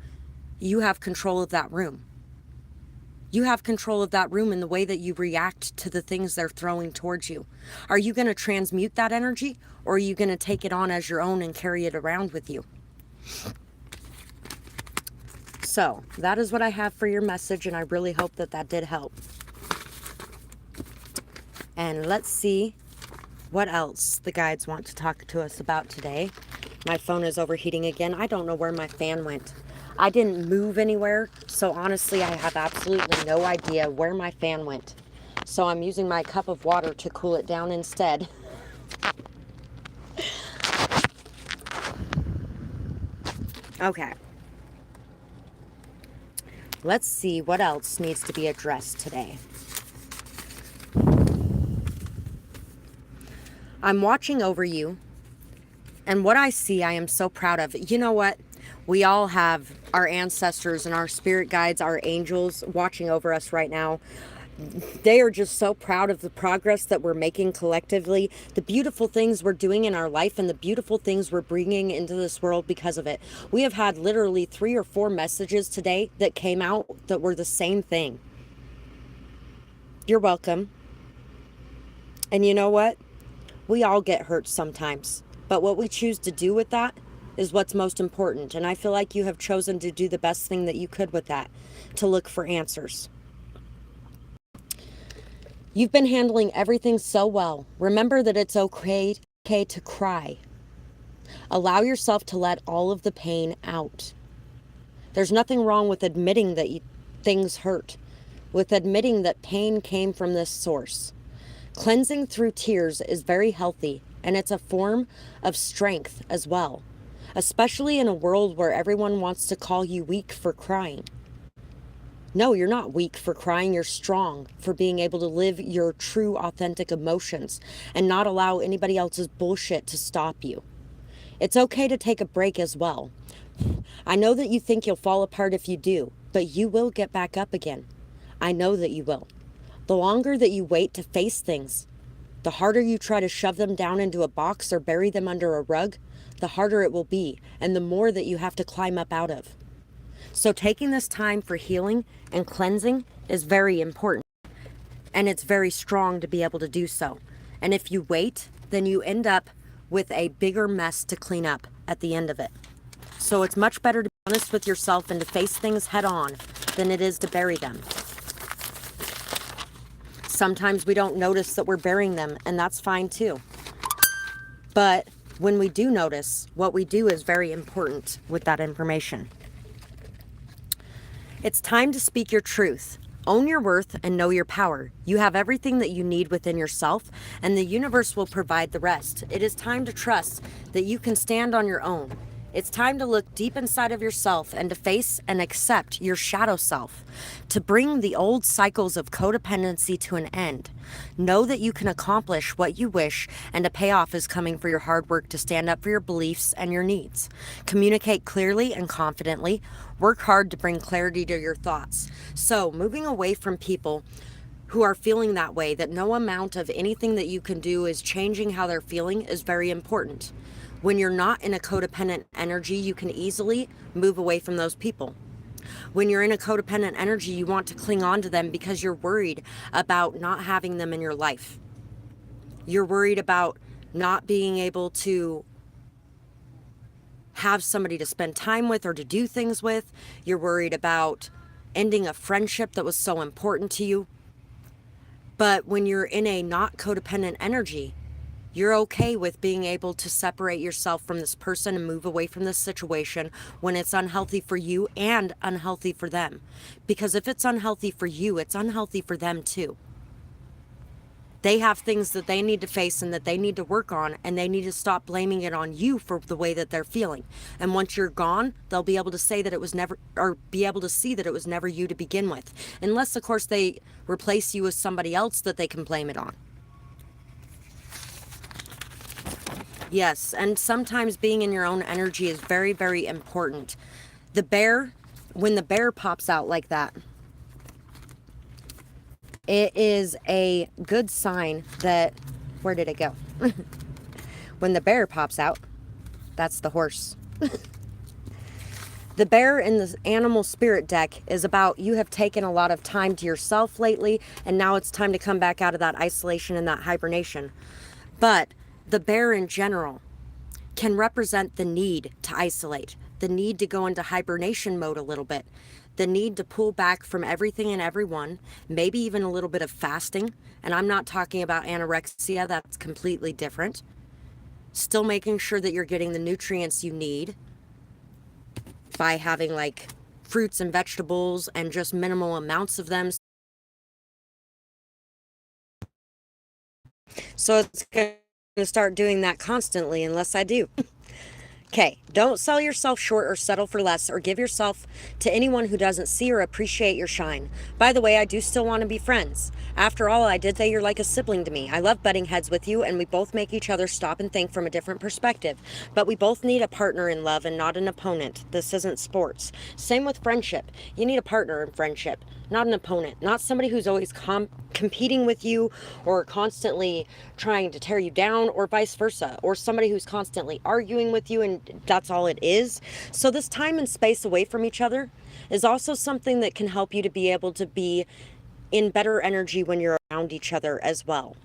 you have control of that room. You have control of that room in the way that you react to the things they're throwing towards you. Are you going to transmute that energy, or are you going to take it on as your own and carry it around with you? So that is what I have for your message, and I really hope that that did help. And let's see what else the guides want to talk to us about today. My phone is overheating again. I don't know where my fan went. I didn't move anywhere, so honestly, I have absolutely no idea where my fan went. So I'm using my cup of water to cool it down instead. Okay. Let's see what else needs to be addressed today. I'm watching over you, and what I see, I am so proud of. You know what? We all have our ancestors and our spirit guides, our angels watching over us right now. They are just so proud of the progress that we're making collectively, the beautiful things we're doing in our life, and the beautiful things we're bringing into this world because of it. We have had literally 3 or 4 messages today that came out that were the same thing. You're welcome. And you know what? We all get hurt sometimes, but what we choose to do with that is what's most important. And I feel like you have chosen to do the best thing that you could with that, to look for answers. You've been handling everything so well. Remember that it's okay to cry. Allow yourself to let all of the pain out. There's nothing wrong with admitting that things hurt, with admitting that pain came from this source. Cleansing through tears is very healthy, and it's a form of strength as well, especially in a world where everyone wants to call you weak for crying. No, you're not weak for crying. You're strong for being able to live your true, authentic emotions and not allow anybody else's bullshit to stop you. It's okay to take a break as well. I know that you think you'll fall apart if you do, but you will get back up again. I know that you will. The longer that you wait to face things, the harder you try to shove them down into a box or bury them under a rug, the harder it will be, and the more that you have to climb up out of. So taking this time for healing and cleansing is very important, and it's very strong to be able to do so. And if you wait, then you end up with a bigger mess to clean up at the end of it. So it's much better to be honest with yourself and to face things head on than it is to bury them. Sometimes we don't notice that we're burying them, and that's fine too. But when we do notice, what we do is very important with that information. It's time to speak your truth. Own your worth and know your power. You have everything that you need within yourself, and the universe will provide the rest. It is time to trust that you can stand on your own. It's time to look deep inside of yourself and to face and accept your shadow self, to bring the old cycles of codependency to an end. Know that you can accomplish what you wish, and a payoff is coming for your hard work to stand up for your beliefs and your needs. Communicate clearly and confidently. Work hard to bring clarity to your thoughts. So, moving away from people who are feeling that way, that no amount of anything that you can do is changing how they're feeling, is very important. When you're not in a codependent energy, you can easily move away from those people. When you're in a codependent energy, you want to cling on to them because you're worried about not having them in your life. You're worried about not being able to have somebody to spend time with or to do things with. You're worried about ending a friendship that was so important to you. But when you're in a not codependent energy, you're okay with being able to separate yourself from this person and move away from this situation when it's unhealthy for you and unhealthy for them. Because if it's unhealthy for you, it's unhealthy for them too. They have things that they need to face and that they need to work on, and they need to stop blaming it on you for the way that they're feeling. And once you're gone, they'll be able to say that it was never, or be able to see that it was never you to begin with. Unless, of course, they replace you with somebody else that they can blame it on. Yes, and sometimes being in your own energy is very, very important. The bear, when the bear pops out like that, it is a good sign that, where did it go? When the bear pops out, that's the horse. The bear in the animal spirit deck is about you have taken a lot of time to yourself lately, and now it's time to come back out of that isolation and that hibernation. But the bear in general can represent the need to isolate, the need to go into hibernation mode a little bit, the need to pull back from everything and everyone, maybe even a little bit of fasting. And I'm not talking about anorexia, that's completely different. Still making sure that you're getting the nutrients you need by having like fruits and vegetables and just minimal amounts of them. So it's going to start doing that constantly unless I do. Okay, don't sell yourself short or settle for less or give yourself to anyone who doesn't see or appreciate your shine. By the way, I do still want to be friends. After all, I did say you're like a sibling to me. I love butting heads with you, and we both make each other stop and think from a different perspective. But we both need a partner in love and not an opponent. This isn't sports. Same with friendship. You need a partner in friendship, not an opponent, not somebody who's always competing with you or constantly trying to tear you down, or vice versa, or somebody who's constantly arguing with you and that's all it is. So this time and space away from each other is also something that can help you to be able to be in better energy when you're around each other as well.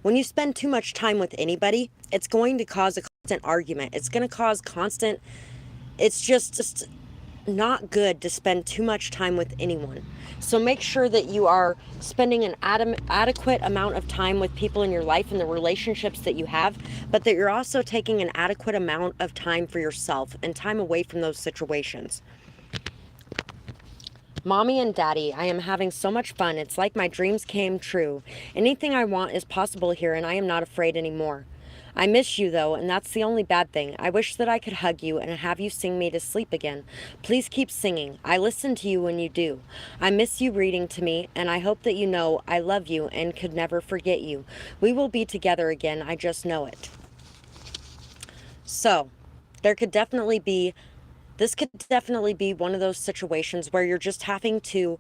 When you spend too much time with anybody, it's going to cause a constant argument. It's going to cause constant, it's just not good to spend too much time with anyone. So make sure that you are spending an adequate amount of time with people in your life and the relationships that you have, but that you're also taking an adequate amount of time for yourself and time away from those situations. Mommy and Daddy, I am having so much fun. It's like my dreams came true. Anything I want is possible here, and I am not afraid anymore. I miss you, though, and that's the only bad thing. I wish that I could hug you and have you sing me to sleep again. Please keep singing. I listen to you when you do. I miss you reading to me, and I hope that you know I love you and could never forget you. We will be together again. I just know it. So, there could definitely be this could definitely be one of those situations where you're just having to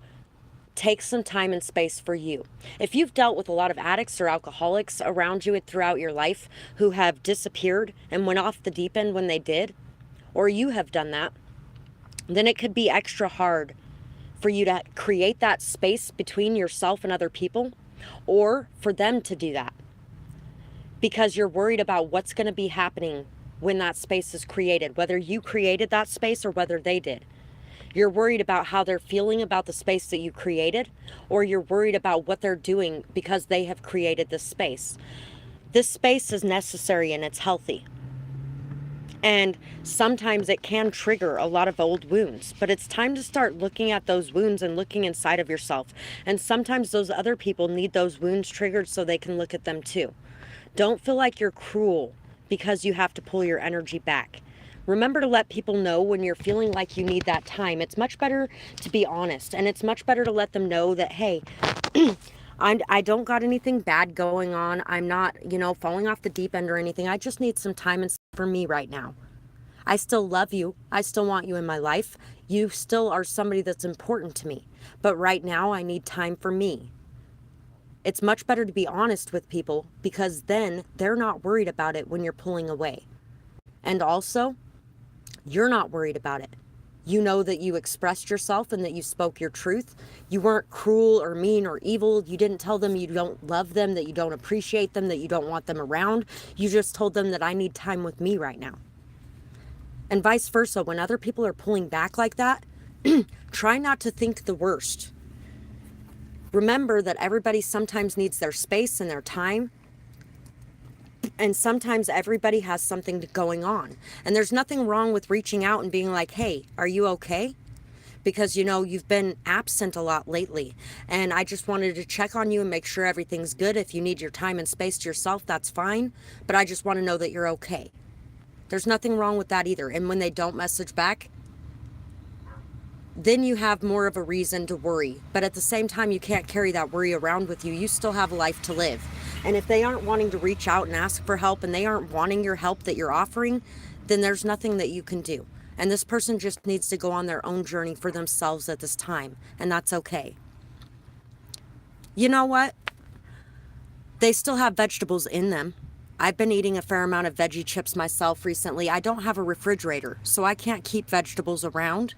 take some time and space for you. If you've dealt with a lot of addicts or alcoholics around you throughout your life who have disappeared and went off the deep end when they did, or you have done that, then it could be extra hard for you to create that space between yourself and other people, or for them to do that, because you're worried about what's going to be happening when that space is created, whether you created that space or whether they did. You're worried about how they're feeling about the space that you created, or you're worried about what they're doing because they have created this space. This space is necessary and it's healthy. And sometimes it can trigger a lot of old wounds, but it's time to start looking at those wounds and looking inside of yourself. And sometimes those other people need those wounds triggered so they can look at them too. Don't feel like you're cruel because you have to pull your energy back. Remember to let people know when you're feeling like you need that time. It's much better to be honest, and it's much better to let them know that, hey, I don't got anything bad going on. I'm not, falling off the deep end or anything. I just need some time and for me right now. I still love you. I still want you in my life. You still are somebody that's important to me. But right now I need time for me. It's much better to be honest with people because then they're not worried about it when you're pulling away. And also, you're not worried about it. You know that you expressed yourself and that you spoke your truth. You weren't cruel or mean or evil. You didn't tell them you don't love them, that you don't appreciate them, that you don't want them around. You just told them that I need time with me right now. And vice versa, when other people are pulling back like that, try not to think the worst. Remember that everybody sometimes needs their space and their time. And sometimes everybody has something going on. And there's nothing wrong with reaching out and being like, hey, are you okay? Because, you've been absent a lot lately. And I just wanted to check on you and make sure everything's good. If you need your time and space to yourself, that's fine. But I just want to know that you're okay. There's nothing wrong with that either. And when they don't message back, then you have more of a reason to worry. But at the same time, you can't carry that worry around with you. You still have a life to live. And if they aren't wanting to reach out and ask for help and they aren't wanting your help that you're offering, then there's nothing that you can do. And this person just needs to go on their own journey for themselves at this time. And that's okay. You know what? They still have vegetables in them. I've been eating a fair amount of veggie chips myself recently. I don't have a refrigerator, so I can't keep vegetables around.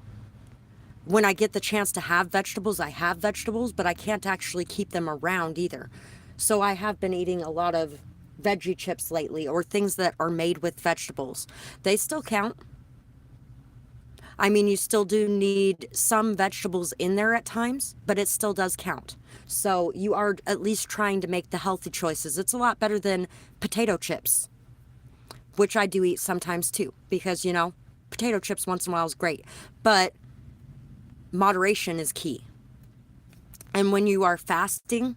When I get the chance to have vegetables, I have vegetables, but I can't actually keep them around either. So I have been eating a lot of veggie chips lately, or things that are made with vegetables. They still count. I mean, you still do need some vegetables in there at times, but it still does count. So you are at least trying to make the healthy choices. It's a lot better than potato chips, which I do eat sometimes too, because, potato chips once in a while is great. But moderation is key. And when you are fasting,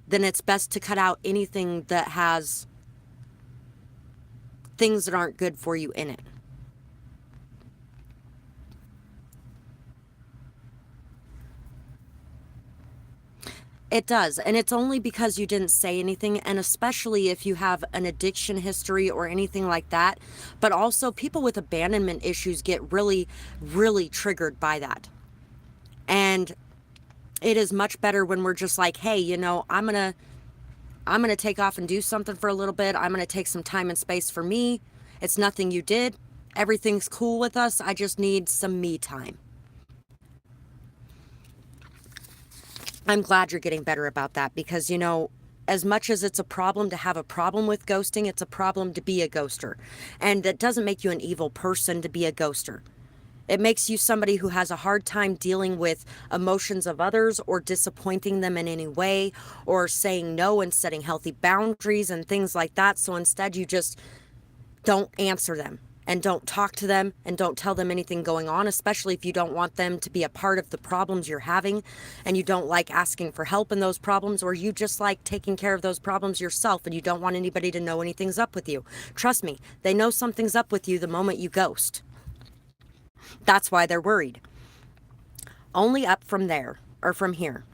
then it's best to cut out anything that has things that aren't good for you in it. It does. And it's only because you didn't say anything. And especially if you have an addiction history or anything like that. But also, people with abandonment issues get really, really triggered by that. And it is much better when we're just like, hey, you know, I'm going to take off and do something for a little bit. I'm going to take some time and space for me. It's nothing you did. Everything's cool with us. I just need some me time. I'm glad you're getting better about that because, you know, as much as it's a problem to have a problem with ghosting, it's a problem to be a ghoster. And that doesn't make you an evil person to be a ghoster. It makes you somebody who has a hard time dealing with emotions of others or disappointing them in any way or saying no and setting healthy boundaries and things like that. So instead you just don't answer them and don't talk to them and don't tell them anything going on, especially if you don't want them to be a part of the problems you're having and you don't like asking for help in those problems, or you just like taking care of those problems yourself and you don't want anybody to know anything's up with you. Trust me, they know something's up with you the moment you ghost. That's why they're worried. Only up from there, or from here.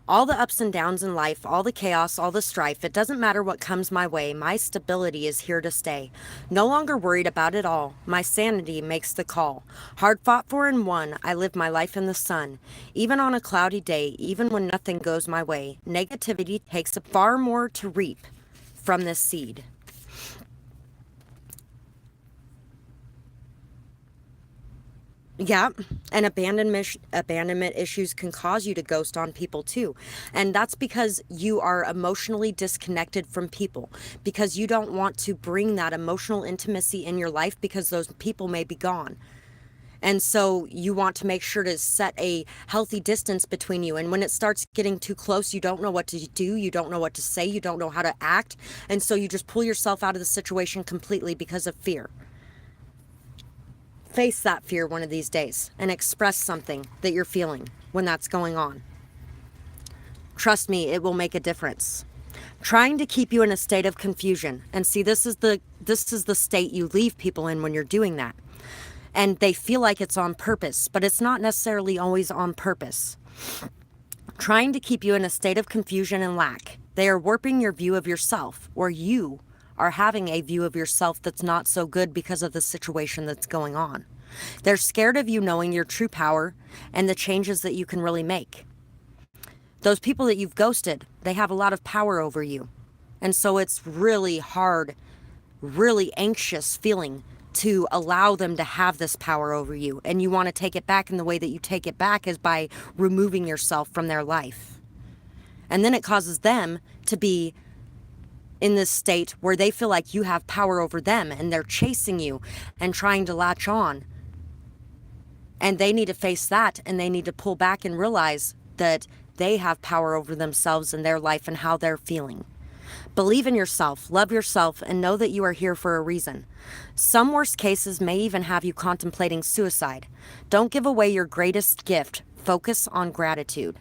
All the ups and downs in life, all the chaos, all the strife, it doesn't matter what comes my way, my stability is here to stay. No longer worried about it all, my sanity makes the call. Hard fought for and won, I live my life in the sun. Even on a cloudy day, even when nothing goes my way, negativity takes far more to reap from this seed. Yeah, and abandonment issues can cause you to ghost on people too. And that's because you are emotionally disconnected from people, because you don't want to bring that emotional intimacy in your life because those people may be gone. And so you want to make sure to set a healthy distance between you. And when it starts getting too close, you don't know what to do, you don't know what to say, you don't know how to act. And so you just pull yourself out of the situation completely because of fear. Face that fear one of these days and express something that you're feeling when that's going on. Trust me, it will make a difference. Trying to keep you in a state of confusion. And see, this is the state you leave people in when you're doing that. And they feel like it's on purpose, but it's not necessarily always on purpose. Trying to keep you in a state of confusion and lack. They are warping your view of yourself, or you are having a view of yourself that's not so good because of the situation that's going on. They're scared of you knowing your true power and the changes that you can really make. Those people that you've ghosted, they have a lot of power over you. And so it's really hard, really anxious feeling to allow them to have this power over you. And you want to take it back, and the way that you take it back is by removing yourself from their life. And then it causes them to be in this state where they feel like you have power over them and they're chasing you and trying to latch on. And they need to face that, and they need to pull back and realize that they have power over themselves and their life and how they're feeling. Believe in yourself, love yourself, and know that you are here for a reason. Some worst cases may even have you contemplating suicide. Don't give away your greatest gift. Focus on gratitude.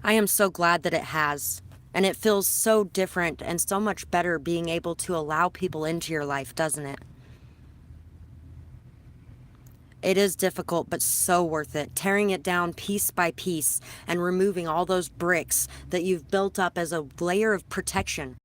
I am so glad that it has. And it feels so different and so much better being able to allow people into your life, doesn't it? It is difficult, but so worth it. Tearing it down piece by piece and removing all those bricks that you've built up as a layer of protection